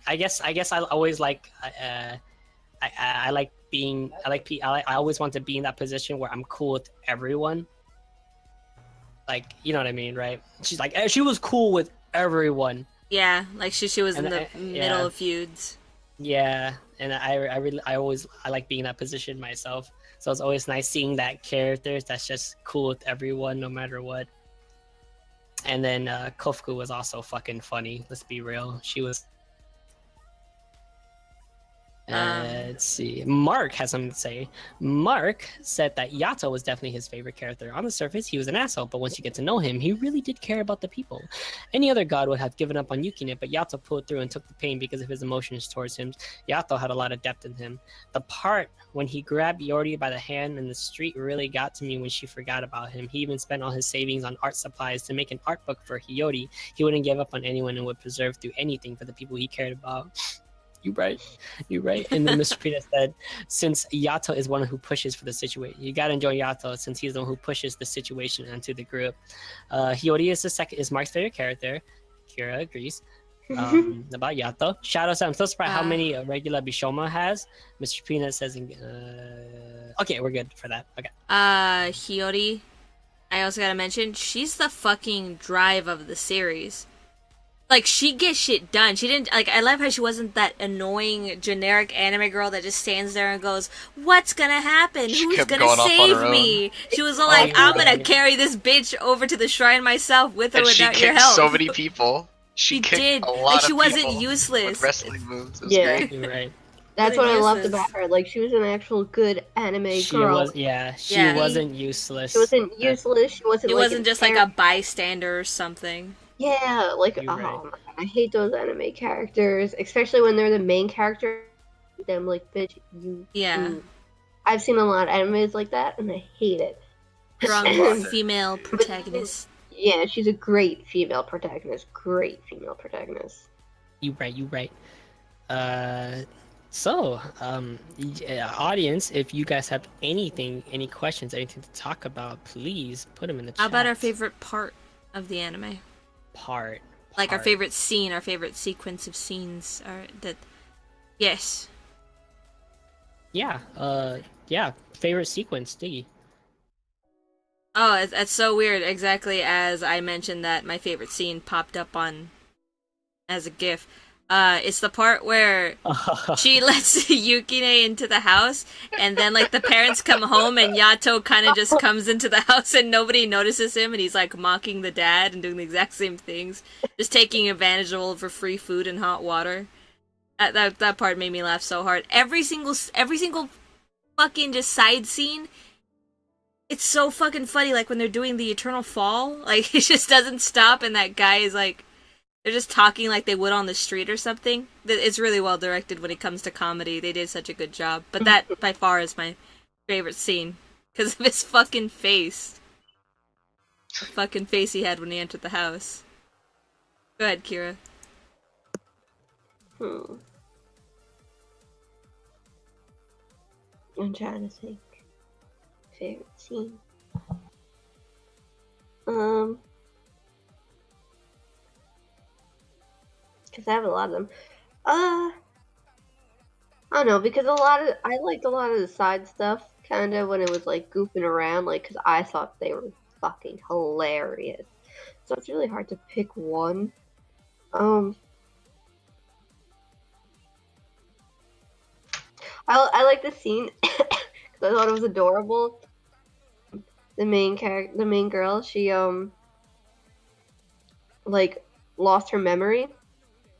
I guess I always like I always want to be in that position where I'm cool with everyone. Like, you know what I mean, right? She's like, she was cool with everyone. Yeah, like she was in the yeah. middle of feuds. Yeah, and I like being in that position myself. So it's always nice seeing that character that's just cool with everyone, no matter what. And then Kofuku was also fucking funny. Let's be real. She was. Let's see. Mark has something to say. Mark said that Yato was definitely his favorite character. On the surface, he was an asshole, but once you get to know him, he really did care about the people. Any other god would have given up on Yukine, but Yato pulled through and took the pain because of his emotions towards him. Yato had a lot of depth in him. The part when he grabbed Yori by the hand in the street really got to me when she forgot about him. He even spent all his savings on art supplies to make an art book for Hiyori. He wouldn't give up on anyone and would preserve through anything for the people he cared about. You right. And then Mr. Peter said, since Yato is one who pushes for the situation, you gotta enjoy Yato since he's the one who pushes the situation into the group. Hiyori is Mark's favorite character. Kira agrees. About Yato. Shadow said, I'm so surprised how many regular Bishoma has. Mr. Peanut says, okay, we're good for that. Okay. Hiyori, I also gotta mention, she's the fucking drive of the series. Like, she gets shit done. She didn't, like, I love how she wasn't that annoying, generic anime girl that just stands there and goes, what's gonna happen? Who's gonna save me? She was all like, I'm gonna carry this bitch over to the shrine myself with or without your help. She kicked so many people. She did. A lot like, of she wasn't people useless. with wrestling moves. It was Yeah. great. You're right. That's Really what I loved useless. about her. Like, she was an actual good anime She girl. wasn't useless. She wasn't useless. She wasn't. It like wasn't just like a bystander or something. Yeah, like You're right. my God, I hate those anime characters, especially when they're the main character. Them like, bitch, you. Yeah. you. I've seen a lot of animes like that, and I hate it. Strong female protagonist. Yeah, she's a great female protagonist. Great female protagonist. You right. So, audience, if you guys have any questions, anything to talk about, please put them in the chat. How about our favorite part of the anime? Part. Like our favorite scene, our favorite sequence of scenes, or that. Yes. Yeah. Favorite sequence, Diggy. Oh, that's so weird. Exactly as I mentioned that my favorite scene popped up on as a GIF. It's the part where she lets Yukine into the house, and then like the parents come home, and Yato kind of just comes into the house, and nobody notices him, and he's like mocking the dad and doing the exact same things, just taking advantage of all of her free food and hot water. That part made me laugh so hard. Every single fucking just side scene. It's so fucking funny. Like when they're doing the eternal fall, like it just doesn't stop, and that guy is like. They're just talking like they would on the street or something. It's really well directed when it comes to comedy. They did such a good job. But that, by far, is my favorite scene. Because of his fucking face. The fucking face he had when he entered the house. Go ahead, Kira. I'm trying to think. Favorite scene. Because I have a lot of them. I don't know, because I liked a lot of the side stuff, kind of, when it was, like, goofing around, like, because I thought they were fucking hilarious. So it's really hard to pick one. I like the scene, because I thought it was adorable. The main girl, she, like, lost her memory.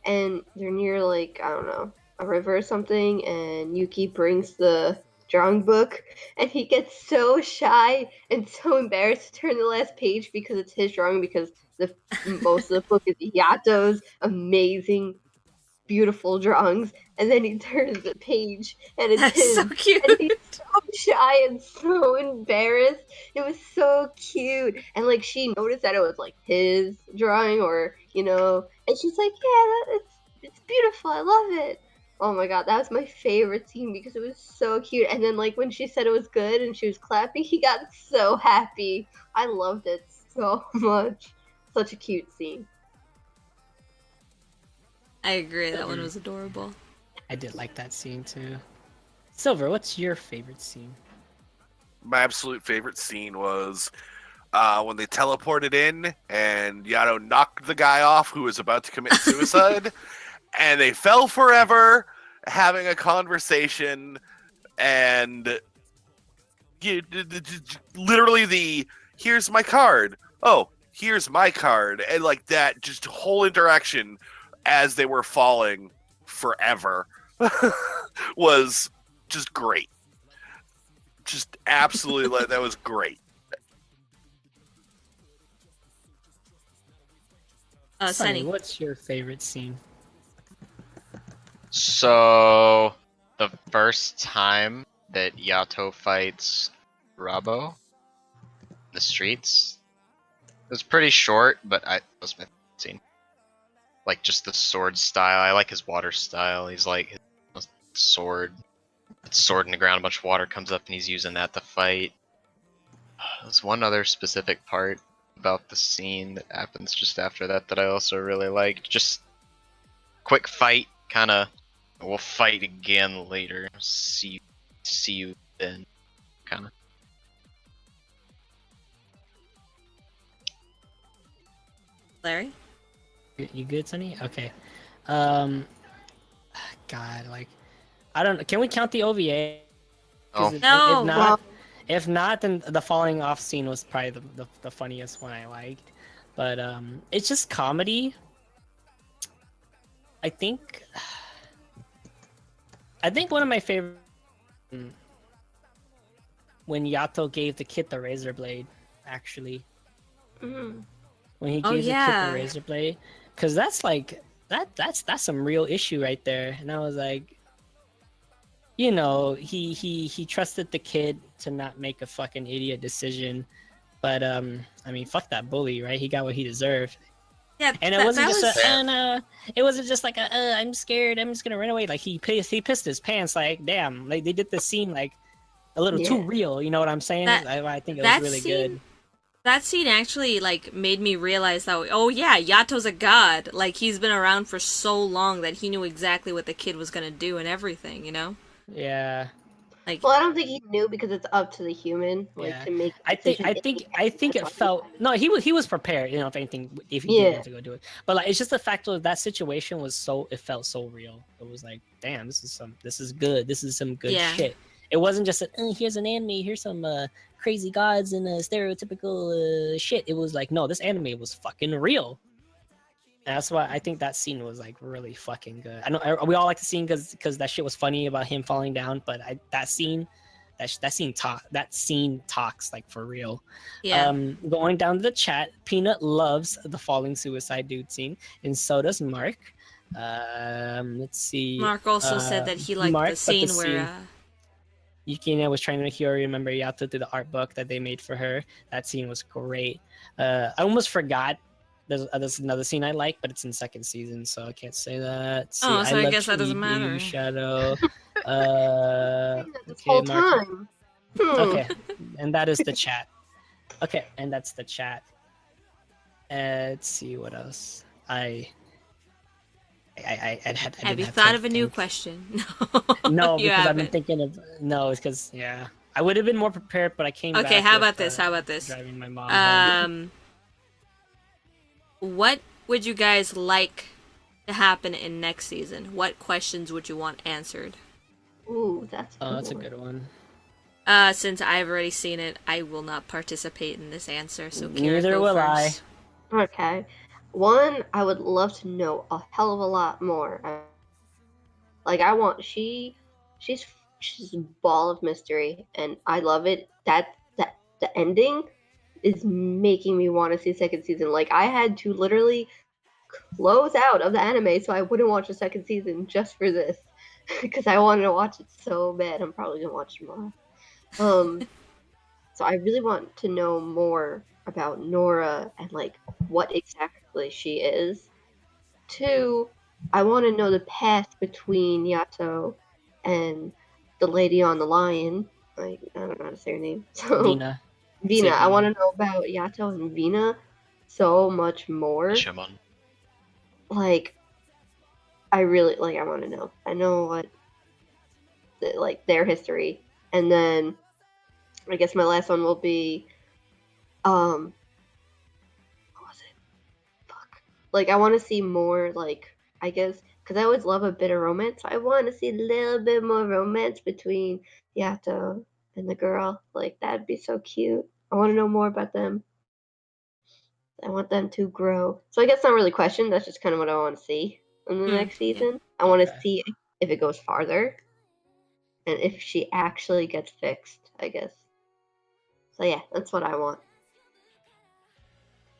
And they're near, like, I don't know, a river or something, and Yuki brings the drawing book, and he gets so shy and so embarrassed to turn the last page because it's his drawing, because most of the book is Yato's amazing, beautiful drawings, and then he turns the page, and it's That's his, so cute. and he's so shy and so embarrassed. It was so cute, and like she noticed that it was like his drawing, or and she's like, yeah, it's beautiful, I love it. Oh my god, that was my favorite scene because it was so cute. And then like when she said it was good and she was clapping, he got so happy. I loved it so much. Such a cute scene. I agree, that one was adorable. I did like that scene too. Silver, what's your favorite scene? My absolute favorite scene was when they teleported in and Yato knocked the guy off who was about to commit suicide, and they fell forever having a conversation, and literally here's my card. Oh, here's my card. And like that just whole interaction as they were falling forever was just great. Just absolutely, that was great. Sunny, Sunny. what's your favorite scene? So, the first time that Yato fights Rabo in the streets, it was pretty short, but that was my favorite scene. Like, just the sword style. I like his water style. He's like, his sword. It's sword in the ground, a bunch of water comes up, and he's using that to fight. There's one other specific part about the scene that happens just after that I also really liked. Just quick fight, kind of. We'll fight again later. See you then, kind of. Larry? You good, Sunny? Okay. God, like, I don't know. Can we count the OVA? Oh. No. If not, then the falling off scene was probably the funniest one I liked. But it's just comedy. I think one of my favorite when Yato gave the kid the razor blade, actually. Mm-hmm. When he gave the kid the razor blade, because that's like that's some real issue right there. And I was like, he trusted the kid to not make a fucking idiot decision, but I mean, fuck that bully, right? He got what he deserved. Yeah, And it wasn't just like I'm scared, I'm just gonna run away. Like he pissed his pants. Like damn, like they did the scene like a little too real. You know what I'm saying? I think it was really good. That scene actually like made me realize that Yato's a god. Like he's been around for so long that he knew exactly what the kid was gonna do and everything. Yeah. Like, Well, I don't think he knew because it's up to the human, like Yeah. to make. I think decisions I independently. think That's it why felt no. He was prepared. You know, if anything, if he did Yeah. want to go do it, but like it's just the fact of that situation was so it felt so real. It was like, damn, this is good. This is some good Yeah. shit. It wasn't just here's an anime, here's some crazy gods and stereotypical shit. It was like, no, this anime was fucking real. And that's why I think that scene was like really fucking good. I know we all like the scene because that shit was funny about him falling down, but that scene that scene talks like for real. yeah. Going down to the chat, Peanut loves the falling suicide dude scene, and so does Mark. Let's see. Mark also said that he liked Mark, the but scene where. Yukina was trying to make Hiyori remember Yato through the art book that they made for her. That scene was great. I almost forgot. There's another scene I like, but it's in second season, so I can't say that. See, Oh, so I love guess that doesn't Chibi, matter. Saying Shadow. that this Okay, whole Mark. time. Okay, and that is the chat. Okay, and that's the chat. Let's see what else. I Have didn't you have thought time of to a new think. question? No, you because I've been haven't. thinking of no. It's because I would have been more prepared, but I came back. Okay, how with, about this? How about this? Driving my mom home. What would you guys like to happen in next season? What questions would you want answered? Ooh, that's a Oh, good that's a one. good one. Since I've already seen it, I will not participate in this answer. So Kira, Neither go will first. Okay. One, I would love to know a hell of a lot more. Like I want she's a ball of mystery and I love it. That the ending is making me want to see second season. Like I had to literally close out of the anime so I wouldn't watch the second season just for this. Because I wanted to watch it so bad. I'm probably gonna watch tomorrow. So I really want to know more about Nora and like what exactly she is. Two, I want to know the path between Yato and the lady on the lion. Like I don't know how to say her name. So Vina. Vina, I Vina. want to know about Yato and Vina so much more. Shimon. Like I really like. I want to know. I know what like their history, and then I guess my last one will be what was it? Fuck. Like I want to see more. Like I guess because I always love a bit of romance. So I want to see a little bit more romance between Yato and the girl. Like that'd be so cute. I want to know more about them. I want them to grow. So I guess not really question. That's just kind of what I want to see in the next Yeah. season. I want to Okay. see if it goes farther and if she actually gets fixed. I guess. So yeah, that's what I want.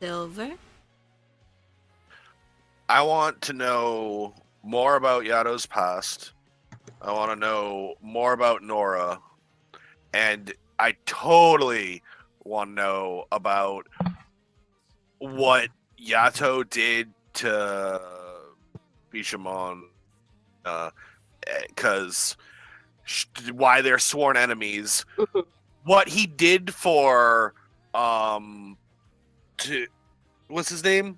Silver. I want to know more about Yato's past. I want to know more about Nora. And I totally want to know about what Yato did to Bishamon. Because why they're sworn enemies. What he did for what's his name?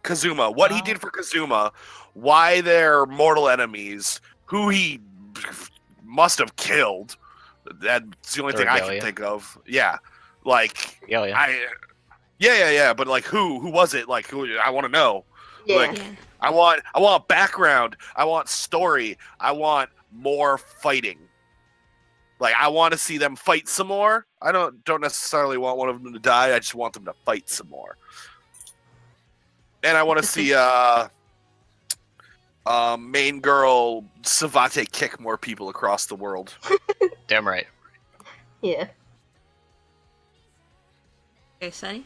Kazuma. What he did for Kazuma, why they're mortal enemies, who he must have killed. That's the only thing I can think of. Yeah. Like yeah. But like who was it? Like who I want to know. Yeah. Like I want background. I want story. I want more fighting. Like I want to see them fight some more. I don't necessarily want one of them to die. I just want them to fight some more. And I want to see main girl Savate kick more people across the world. Damn right. Yeah. Okay, Sunny.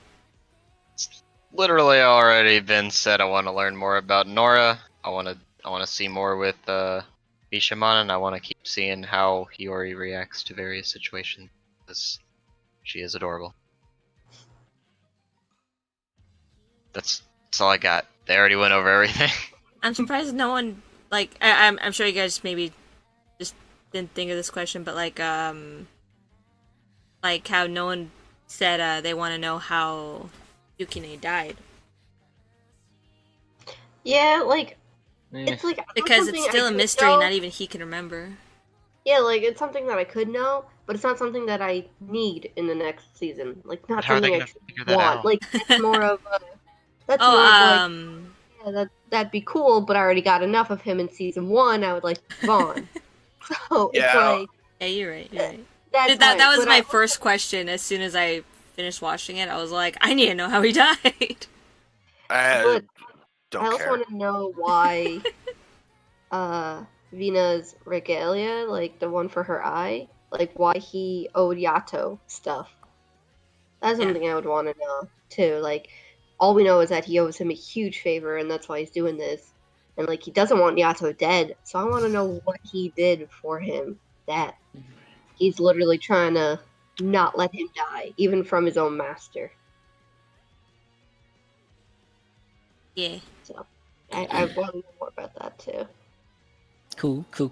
Literally already been said. I want to learn more about Nora. I want to see more with Bishamon, and I want to keep seeing how Hiyori reacts to various situations because she is adorable. That's all I got. They already went over everything. I'm surprised no one like I'm sure you guys maybe just didn't think of this question, but like how no one said they want to know how Yukine died. Yeah, like it's like Because it's still a mystery, not even he can remember. Yeah, like it's something that I could know, but it's not something that I need in the next season. Like not How are they something I gonna truly figure that want. out? Like that's Oh, more of like yeah, that'd be cool, but I already got enough of him in season 1. I would like to move on. So it's Yeah, like yeah, you're right. You're right. that's That why. was But my first question. As soon as I finished watching it, I was like, I need to know how he died. I but I don't also care. want to know why Vina's regalia, like the one for her eye, like why he owed Yato stuff. That's Yeah. something I would want to know too. Like, all we know is that he owes him a huge favor, and that's why he's doing this. And like, he doesn't want Yato dead, so I want to know what he did for him. That he's literally trying to not let him die, even from his own master. Yeah. So, I want to know more about that too. Cool. I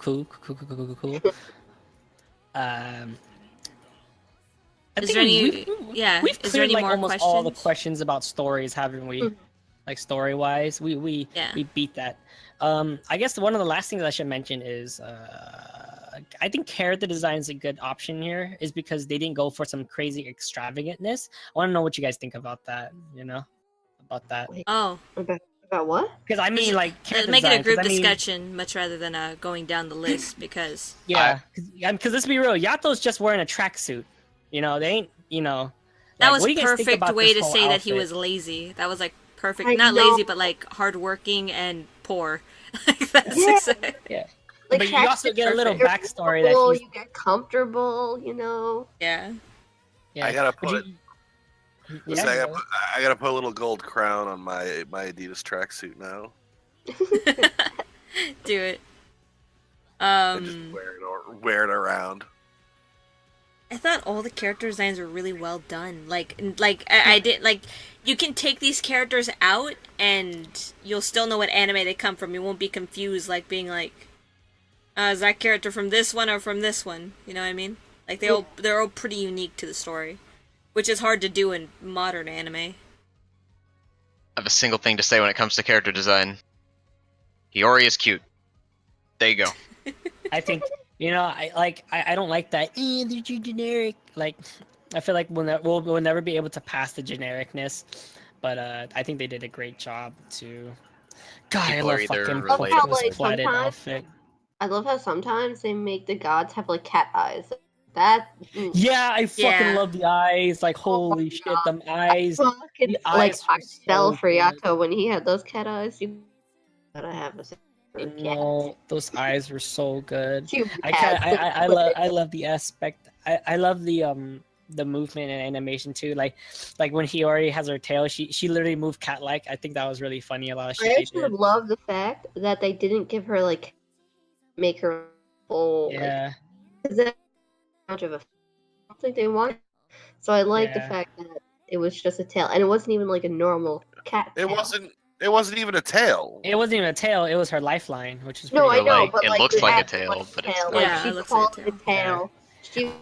Is think there any? we've Is there cleared any like more almost questions? all the questions about stories, haven't we? Mhm. Like story wise, Yeah. we beat that. I guess one of the last things I should mention is I think character design is a good option here, is because they didn't go for some crazy extravagantness. I want to know what you guys think about that. You know, about that, Wait, Oh, about what? because I mean, like character make it a design. 'Cause group I mean, discussion much rather than going down the list because yeah, because let's be real, Yato's just wearing a tracksuit. You know, they ain't. You know, that like was what do you guys think perfect about way this to whole say that he outfit? was lazy. That was like perfect, I not know. lazy, but like hardworking and poor. Like that's Yeah. exactly. Yeah. Like, But you also get a little perfect. backstory that he's you get comfortable, you know. Yeah. yeah. I gotta But put. yeah, I gotta go put, I gotta put a little gold crown on my Adidas tracksuit now. Do it. And just Um, wear it around. I thought all the character designs were really well done. I did like. You can take these characters out, and you'll still know what anime they come from. You won't be confused, like being like, is that character from this one or from this one? You know what I mean? Like they're all pretty unique to the story, which is hard to do in modern anime. I have a single thing to say when it comes to character design. Hiyori is cute. There you go. I think I don't like that. They're too generic. Like I feel like we'll never be able to pass the genericness. But I think they did a great job to. God, I People are love either fucking relatable Poco's like, plaid sometimes- outfit. I love how sometimes they make the gods have like cat eyes. That Yeah, I fucking Yeah. love the eyes. Like Oh my holy shit, them eyes. fucking The like eyes I were fell so for good. Yato when he had those cat eyes. You gotta have a cat. No, those eyes were so good. Cute I cats. can I love the aspect. I love the movement and animation too. Like when Hiyori has her tail, she literally moved cat like. I think that was really funny. A lot of shit I they actually did. love the fact that they didn't give her like make her full like Yeah, because that's much of a I don't think they want. So I like the yeah. fact that it was just a tail and it wasn't even like a normal cat It tail. wasn't. It wasn't even a tail. It wasn't even a tail. It was her lifeline, which is No, pretty I But, cool. know, like, but it like looks the like a actual, tail, like, but it's tail, not. like Yeah, she it looks like a called it a tail. She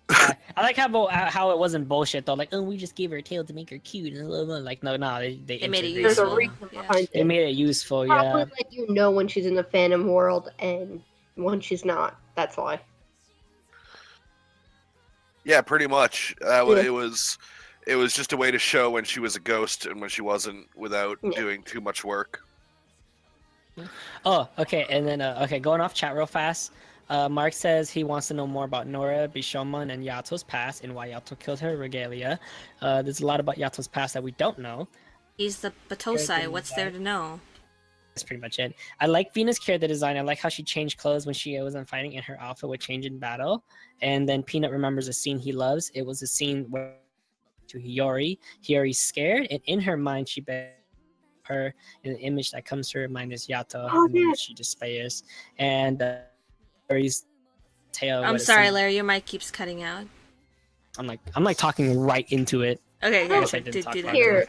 Yeah. I like how it wasn't bullshit though. Like, oh, we just gave her a tail to make her cute. And blah, blah. Like, no, they They made it integrated there's a useful. reason Yeah. behind They it. made it useful. Probably Yeah. let you know when she's in the fandom world and when she's not. That's why. Yeah, pretty much. Yeah. It was just a way to show when she was a ghost and when she wasn't, without Yeah. doing too much work. Oh, okay. And then, okay, going off chat real fast. Mark says he wants to know more about Nora, Bishoman, and Yato's past and why Yato killed her regalia. There's a lot about Yato's past that we don't know. He's the Batosai. What's there to know? That's pretty much it. I like Venus' character design. I like how she changed clothes when she wasn't fighting, and her outfit would change in battle. And then Peanut remembers a scene he loves. It was a scene where to Hiyori. Hiyori's scared, and in her mind, she bet her, and the image that comes to her mind is Yato, Oh, and then yeah. she despairs. And Hiyori's tail. I'm what it sorry, sym- Larry. Your mic keeps cutting out. I'm like talking right into it. Okay, I yeah, guess I do, didn't do, talk do about that. it. Here,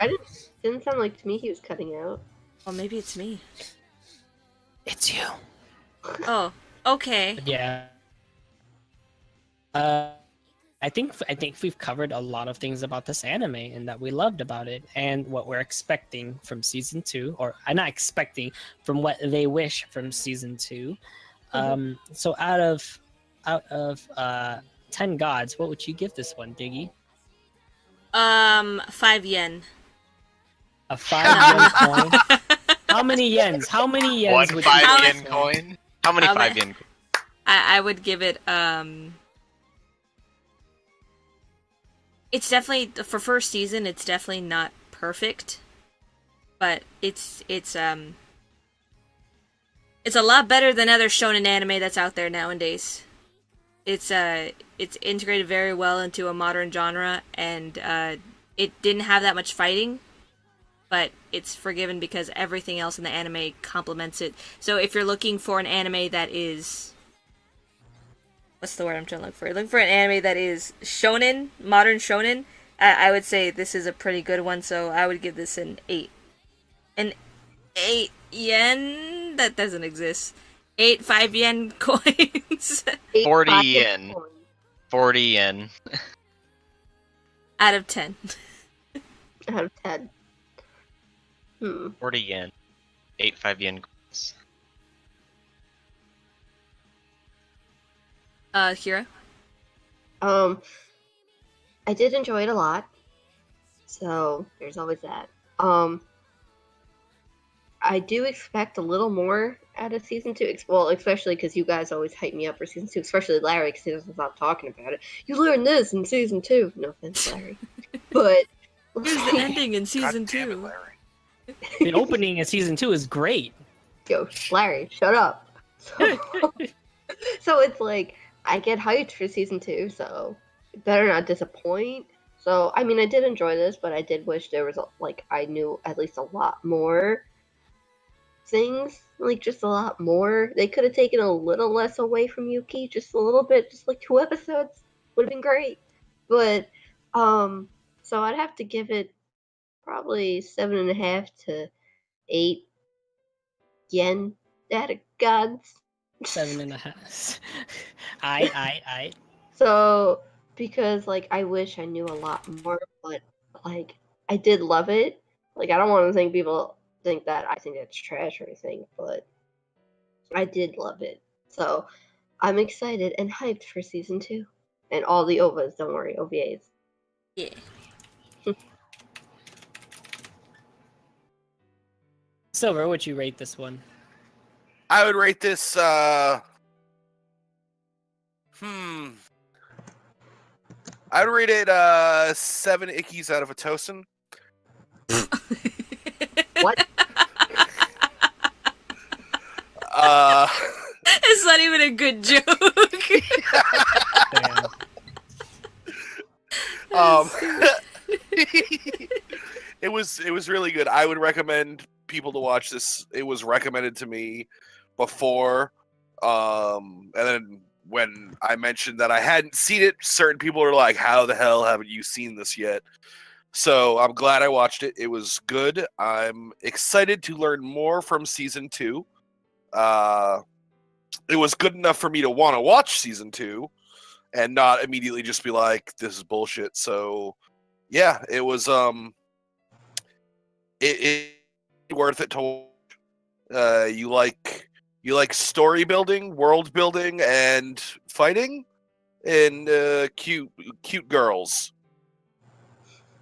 didn't sound like to me he was cutting out. Well, maybe it's me. It's you. Oh, okay. But yeah. I think we've covered a lot of things about this anime and that we loved about it and what we're expecting from season 2, or I'm not expecting, from what they wish from season 2. So out of 10 gods, what would you give this one, Diggy? 5 yen. A 5 yen coin? How many yens? How many yens One would you 5 give yen this one? coin? How many How 5 ma- yen coins? I would give it it's definitely for first season it's definitely not perfect, but it's a lot better than other shonen anime that's out there nowadays. It's integrated very well into a modern genre, and it didn't have that much fighting, but it's forgiven because everything else in the anime complements it. So if you're looking for an anime that is, what's the word I'm trying to look for? Looking for an anime that is shonen, modern shonen, I would say this is a pretty good one. So I would give this an 8. An 8 yen? That doesn't exist. 8 5 yen coins 40 5 yen. coins. 40 yen. out of 10. Out of 10. 40 yen. 8 5 yen coins. Kira? I did enjoy it a lot. So there's always that. I do expect a little more out of season 2. Well, especially because you guys always hype me up for season 2, especially Larry, because he doesn't stop talking about it. You learned this in season 2. No offense, Larry. But Here's the ending in season God damn it, 2. Larry. The opening in season 2 is great. Yo, Larry, shut up. So it's like I get hyped for season 2, so it better not disappoint. So I mean, I did enjoy this, but I did wish there was I knew at least a lot more things, like just a lot more. They could have taken a little less away from Yuki, just a little bit, just like 2 episodes would have been great. But so I'd have to give it probably 7.5 to 8 yen out of gods. 7.5. I. So because I wish I knew a lot more, but I did love it. I don't want to think people think that I think it's trash or anything, but I did love it. So I'm excited and hyped for season 2. And all the OVAs, don't worry, OVAs. Yeah. Silver, what would you rate this one? I would rate this. I would rate it 7 ickies out of a tosin. What? It's not even a good joke. Damn. It was really good. I would recommend people to watch this. It was recommended to me before, and then when I mentioned that I hadn't seen it, certain people were like, "How the hell haven't you seen this yet?" So I'm glad I watched it. It was good. I'm excited to learn more from season 2. It was good enough for me to want to watch season 2 and not immediately just be like, "This is bullshit." So yeah, it was it worth it to watch. You like story building, world building, and fighting, and cute girls.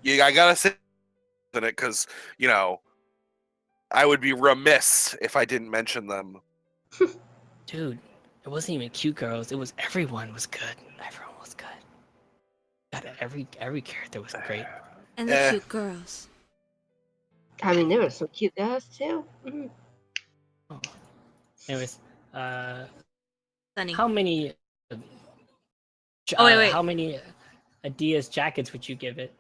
Yeah, I gotta say in it because I would be remiss if I didn't mention them. Dude, it wasn't even cute girls. It was everyone was good. Everyone was good. God, every character was great. And the cute girls. I mean, there were some cute guys too. Mhm. Oh. Anyways, Sunny. how many? Oh, wait. How many Adidas jackets would you give it?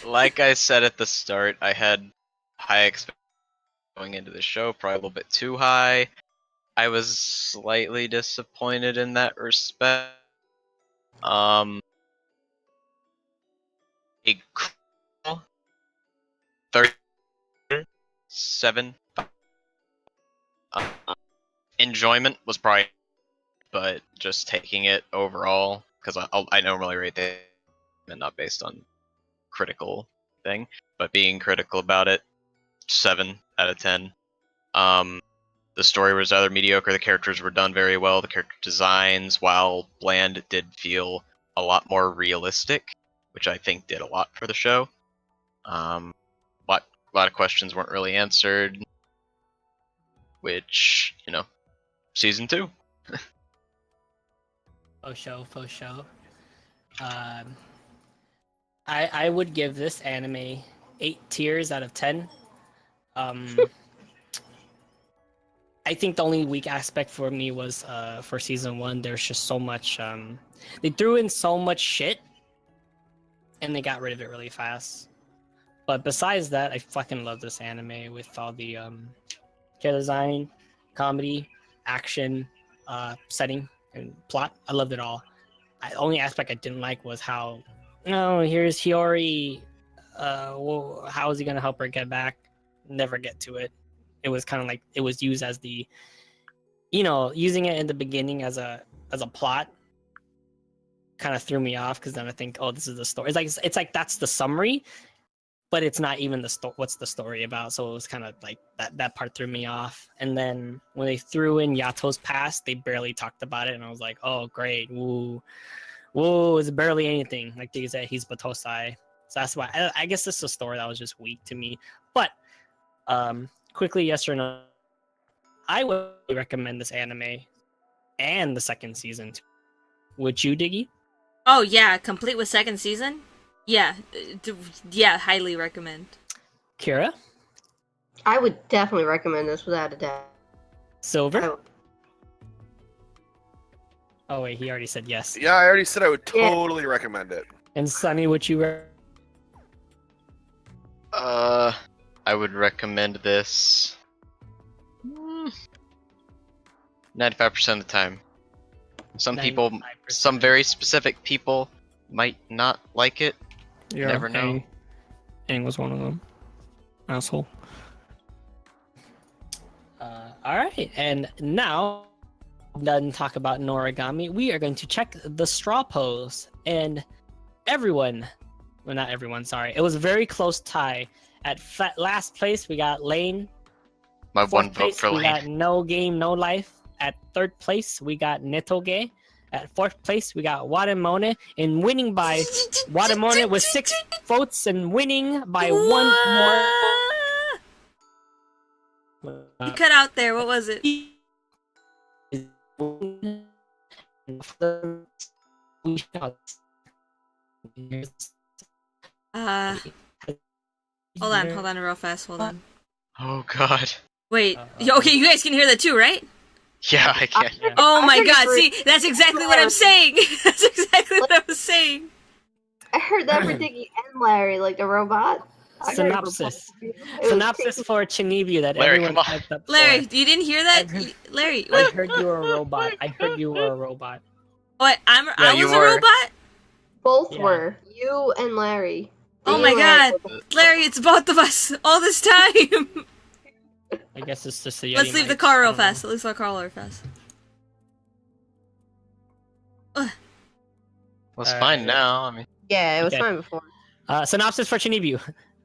Like I said at the start, I had high expectations going into the show, probably a little bit too high. I was slightly disappointed in that respect. A cool 37. Enjoyment was probably, but just taking it overall, because I normally rate that and not based on critical thing, but being critical about it, 7 out of 10. The story was either mediocre, the characters were done very well, the character designs, while bland, did feel a lot more realistic, which I think did a lot for the show. A lot of questions weren't really answered, which, season 2. For show. I would give this anime 8 tiers out of 10. I think the only weak aspect for me was for season 1. There's just so much. They threw in so much shit, and they got rid of it really fast. But besides that, I fucking love this anime with all the character design, comedy, action, setting, and plot. I loved it all. The only aspect I didn't like was how, here's Hiyori. Well, how is he gonna help her get back? Never get to it. It was kind of like it was used as the, using it in the beginning as a plot. Kind of threw me off because then I think, oh, this is the story. It's like that's the summary, but it's not even what's the story about. So it was kind of like that part threw me off. And then when they threw in Yato's past, they barely talked about it, and I was like, oh great, woo, it's barely anything. Like they said, he's Batosai. So that's why I guess this is a story that was just weak to me. But quickly, yes or no? I would recommend this anime and the second season too. Would you, Diggy? Oh yeah, complete with second season. Yeah, highly recommend. Kira? I would definitely recommend this without a doubt. Silver? Oh wait, he already said yes. Yeah, I already said I would totally recommend it. And Sunny, would you? I would recommend this 95% of the time. Some people, 95%. some very specific people might not like it. You never know. Aang was one of them. Asshole. Alright, and now, done talk about Noragami, we are going to check the straw polls. And everyone, well, not everyone, sorry. It was a very close tie. At last place, we got Lane. My Fourth one vote place, for we Lane. got No Game, No Life. At third place, we got Netoge. At fourth place, we got Watermone. And winning by Watermone with 6 votes and winning by one more. You cut out there. What was it? Hold on, real fast. Hold on. Oh god. Wait. Okay, you guys can hear that too, right? Yeah, I can. Oh I my heard god, it see, that's exactly what I'm saying. That's exactly what I was saying. I heard that for Diggy and Larry, like the robot. I heard Synopsis. it was Synopsis for Chinibu that Larry, everyone come on. hyped up for. Larry, you didn't hear that? Larry, I what? heard you were a robot. I What? I you was a were. robot? Both Yeah. were. You and Larry. Oh You my and Larry god. were both- Larry, it's both of us all this time. I guess it's just a Let's leave the car real fast. Let's leave the car real fast. Well, it's fine now. I mean, Yeah, it was Okay. fine before. Synopsis for Chinibu.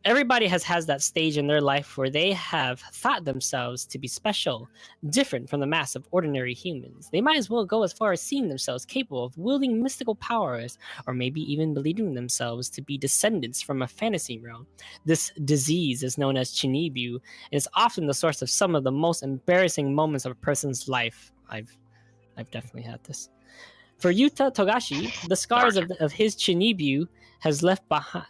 Everybody has that stage in their life where they have thought themselves to be special, different from the mass of ordinary humans. They might as well go as far as seeing themselves capable of wielding mystical powers, or maybe even believing themselves to be descendants from a fantasy realm. This disease is known as Chinibu, and is often the source of some of the most embarrassing moments of a person's life. I've definitely had this. For Yuta Togashi, the scars of his Chinibu has left behind.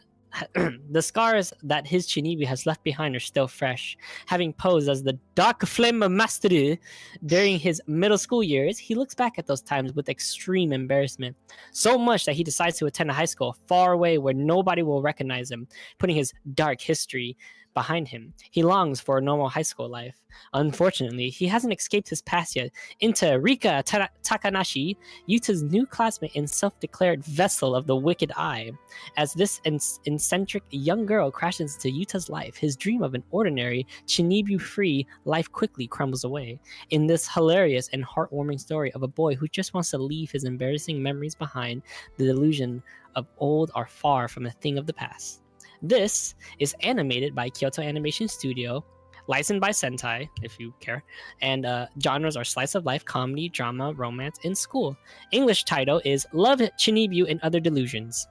The scars that his Chinibu has left behind are still fresh. Having posed as the Dark Flame Master during his middle school years, he looks back at those times with extreme embarrassment. So much that he decides to attend a high school far away where nobody will recognize him, putting his dark history behind him. He longs for a normal high school life. Unfortunately, he hasn't escaped his past yet. Into Rika Takanashi, Yuta's new classmate and self-declared vessel of the Wicked Eye. As this eccentric young girl crashes into Yuta's life, his dream of an ordinary, Chinibu-free life quickly crumbles away. In this hilarious and heartwarming story of a boy who just wants to leave his embarrassing memories behind, the delusion of old are far from a thing of the past. This is animated by Kyoto Animation Studio, licensed by Sentai, if you care. And genres are slice of life, comedy, drama, romance, and school. English title is Love, Chinibu, and Other Delusions.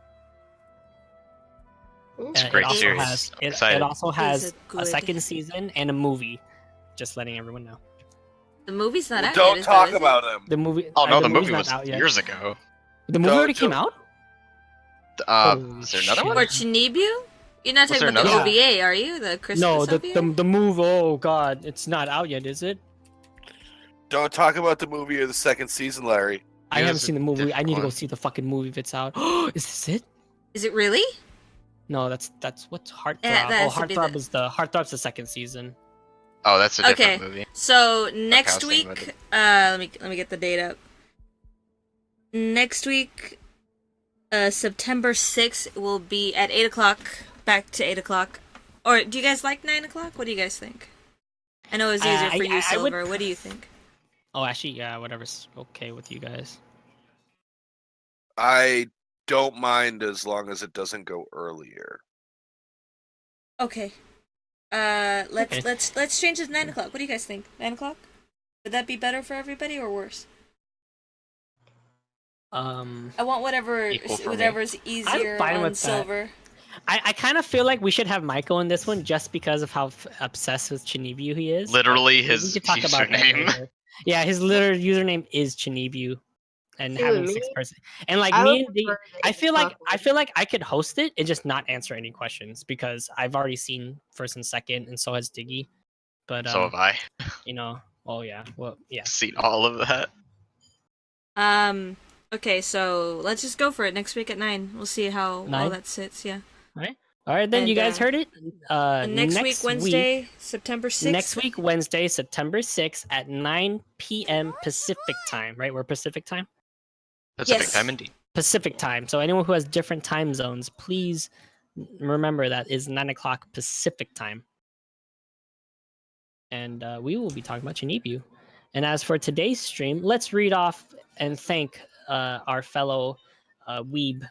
It's a It great also series. has I'm it excited. also Is has it a good? second season and a movie. Just letting everyone know. The movie's not Well, out don't yet. talk is it? about him. The movie. Oh no, the movie's movie not was out yet. years ago. The movie Don't- already came don't- out. Holy Is there another shit. one? Or Chinibu? You're not Was talking there about the another OVA, are you? The Christmas No, the, OVA? the move. Oh god, it's not out yet, is it? Don't talk about the movie or the second season, Larry. I Yeah, haven't it's a seen the movie. I need to go different see the fucking movie if it's out. Is this it? Is it really? No, that's what's Heartthrob. that Oh, has to be Heartthrob is the Heartthrob's the second season. Oh, that's a different Okay. movie. So next I was thinking about week, let me get the date up. Next week, September 6th will be at 8 o'clock. Back to 8 o'clock. Or do you guys like 9 o'clock? What do you guys think? I know it's easier for you, I would Silver. What do you think? Oh, actually, yeah, whatever's okay with you guys. I don't mind as long as it doesn't go earlier. Okay. Okay. Let's change it to 9 o'clock. What do you guys think? 9 o'clock? Would that be better for everybody or worse? I want Equal for me. whatever's easier fine on with that. Silver. I kind of feel like we should have Michael in this one just because of how obsessed with Chinibu he is. Literally But we his could talk about that username. later. Yeah, his literal username is Chinibu, and See, having with 6 me, person and like I would me and the. prefer that I you feel talk like about I could host it and just not answer any questions because I've already seen first and second, and so has Diggy. But So have I. you know, oh yeah, well yeah. Seen all of that. Okay, so let's just go for it next week at 9. We'll see how all 9? that sits. Yeah. All right, then And, you guys heard it. And next week, Wednesday, September 6th. Next week, Wednesday, September 6th at 9 p.m. Pacific time, right? We're Pacific time? Pacific Yes. time indeed. Pacific time. So anyone who has different time zones, please remember that is 9 o'clock Pacific time. And we will be talking about Chinibu. And as for today's stream, let's read off and thank our fellow weeb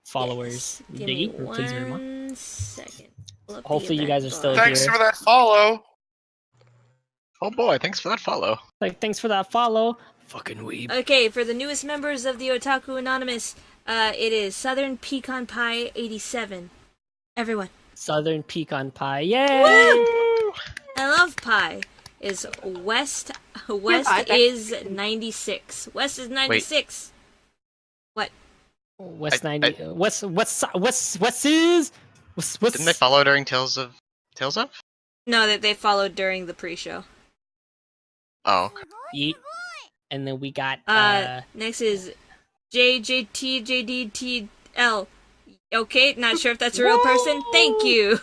followers. Yes. Give Diggy, me please read them off. 1 second. Pull up the Hopefully you guys are event still bar. Thanks here. for that follow. Oh boy, thanks for that follow. Like, thanks for that follow. Fucking weeb. Okay, for the newest members of the Otaku Anonymous, it is Southern Pecan Pie 87. Everyone. Southern pecan pie. Yay! Woo! I love pie. Is West pie. is 96. West is 96. West I- 90. West is. What's Didn't they follow during Tales of? No, that they followed during the pre-show. Oh, Yeet. And then we got Next is JJTJDTL. Okay, not sure if that's a real person. Thank you.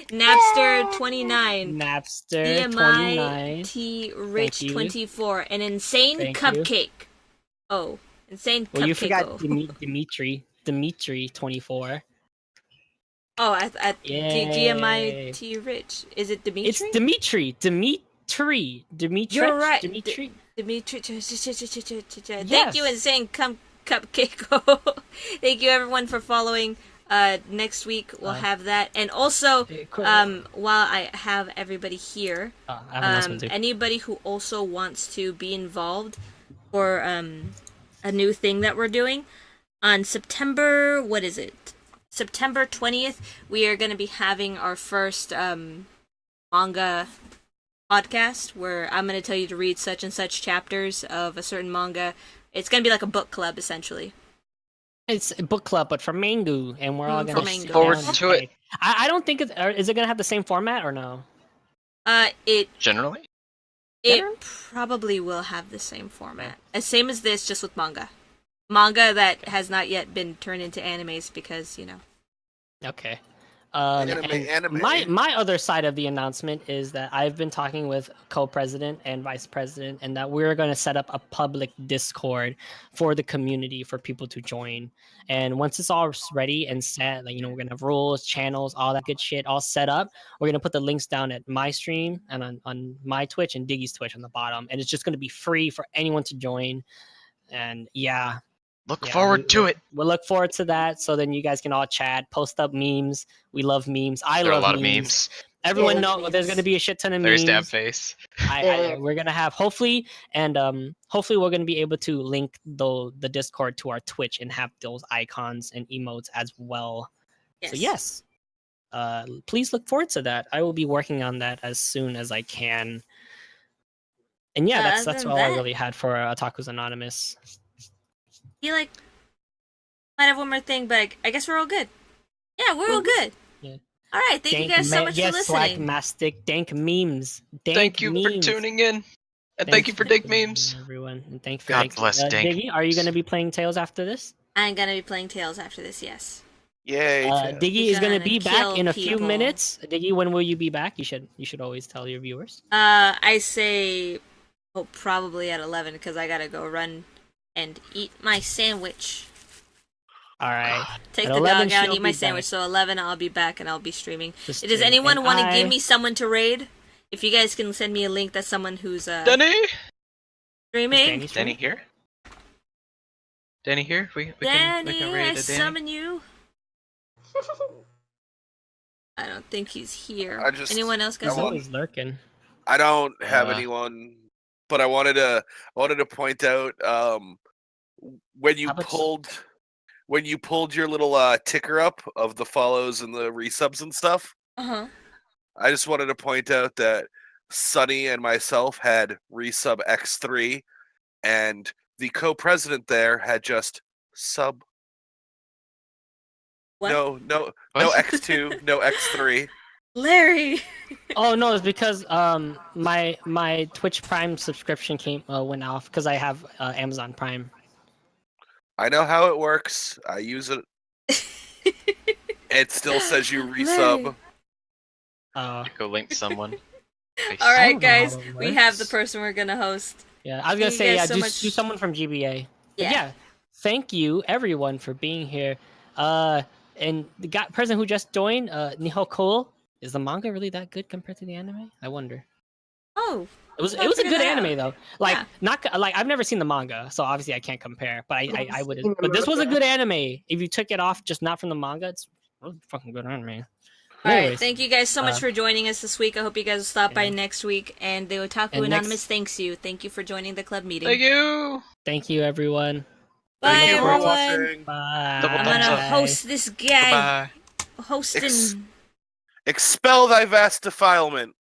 Napster 29. Napster 29. DMIT Rich Thank you. 24. An insane Thank you. cupcake. Oh, insane cupcake. Well, you forgot oh. Dimitri 24. Oh, at Yay. GMIT Rich. Is it Dimitri? It's Dimitri. You're right. Dimitri. Dimitri. Thank Yes. you, insane cupcake. Thank you, everyone, for following. Next week we'll have that, and also while I have everybody here, I have an announcement too. anybody who also wants to be involved for a new thing that we're doing on September, what is it? September 20th, we are going to be having our first manga podcast where I'm going to tell you to read such and such chapters of a certain manga. It's going to be like a book club, essentially. It's a book club, but for Mangu, and we're all For gonna Mangu. sit Forward down and to it. play. I don't think it's. Is it gonna have the same format or no? It generally. probably will have the same format. Same as this, just with manga. Manga that has not yet been turned into animes because, Okay. Anime. My other side of the announcement is that I've been talking with co-president and vice president, and that we're going to set up a public Discord for the community for people to join. And once it's all ready and set, like, we're going to have rules, channels, all that good shit all set up. We're going to put the links down at my stream and on my Twitch and Diggy's Twitch on the bottom, and it's just going to be free for anyone to join. And yeah, Look Yeah, forward to it. We'll look forward to that. So then you guys can all chat, post up memes. We love memes. I There are a love lot of memes. memes. Everyone Yeah, know memes. there's gonna be a shit ton of There's memes. Dab Face. We're gonna have hopefully we're gonna be able to link the Discord to our Twitch and have those icons and emotes as well. Yes. So yes, please look forward to that. I will be working on that as soon as I can. And yeah, that's other than all I that- really had for Otaku's Anonymous. I feel like might have one more thing, but I guess we're all good. Yeah, we're all good. Yeah. All right, thank you guys so much for Swag listening. Mastic, dank memes. Thank you for tuning in. And thank you for Dick Memes. Everyone. And thank you for God bless Dank. Diggy, are you going to be playing Tales after this? I'm gonna be playing Tails after this. Yes. Yay! Diggy He's is going to gonna be back kill in a few people. minutes. Diggy, when will you be back? You should always tell your viewers. I say, probably at 11 because I gotta go run and eat my sandwich. All right. Take At the 11 dog out and she'll eat my be sandwich. back. So 11, I'll be back and I'll be streaming. Just Does stream. anyone And want to I- give me someone to raid? If you guys can send me a link, that's someone who's Danny? streaming. Danny Danny here? Danny here? We Danny, can I raid a Danny. summon you. I don't think he's here. I just- Anyone else I got He's want- something? always lurking. I don't have Uh, anyone, but I wanted to point out when you How much- pulled your little ticker up of the follows and the resubs and stuff. Uh-huh. I just wanted to point out that Sunny and myself had resub X3, and the co-president there had just sub. What? No What? X2, no X3. Larry! Oh no, it's because my Twitch Prime subscription went off because I have Amazon Prime. I know how it works. I use it. It still says you resub. Uh, Go link someone. Face. All right, don't know how guys, it we have the works. person we're gonna host. yeah, I was gonna Thank you say guys so do much. someone from GBA. But Yeah. yeah, thank you everyone for being here. And the person who just joined, Nihon Cole, is the manga really that good compared to the anime? I wonder. Oh, It was I'll a figure good that anime though. Like Yeah. not like I've never seen the manga, so obviously I can't compare. But I I've would. seen the But this was a manga. good anime. If you took it off just not from the manga, it's really fucking good anime. all right. Anyways, Thank you guys so much uh, for joining us this week. I hope you guys will stop by yeah. next week. And the Otaku And Anonymous next- thanks you. Thank you for joining the club meeting. Thank you! Thank you everyone. Bye, Thank you for everyone. watching. Bye. Double I'm thumbs gonna up. host this guy. Bye. Hosting. Expel thy vast defilement.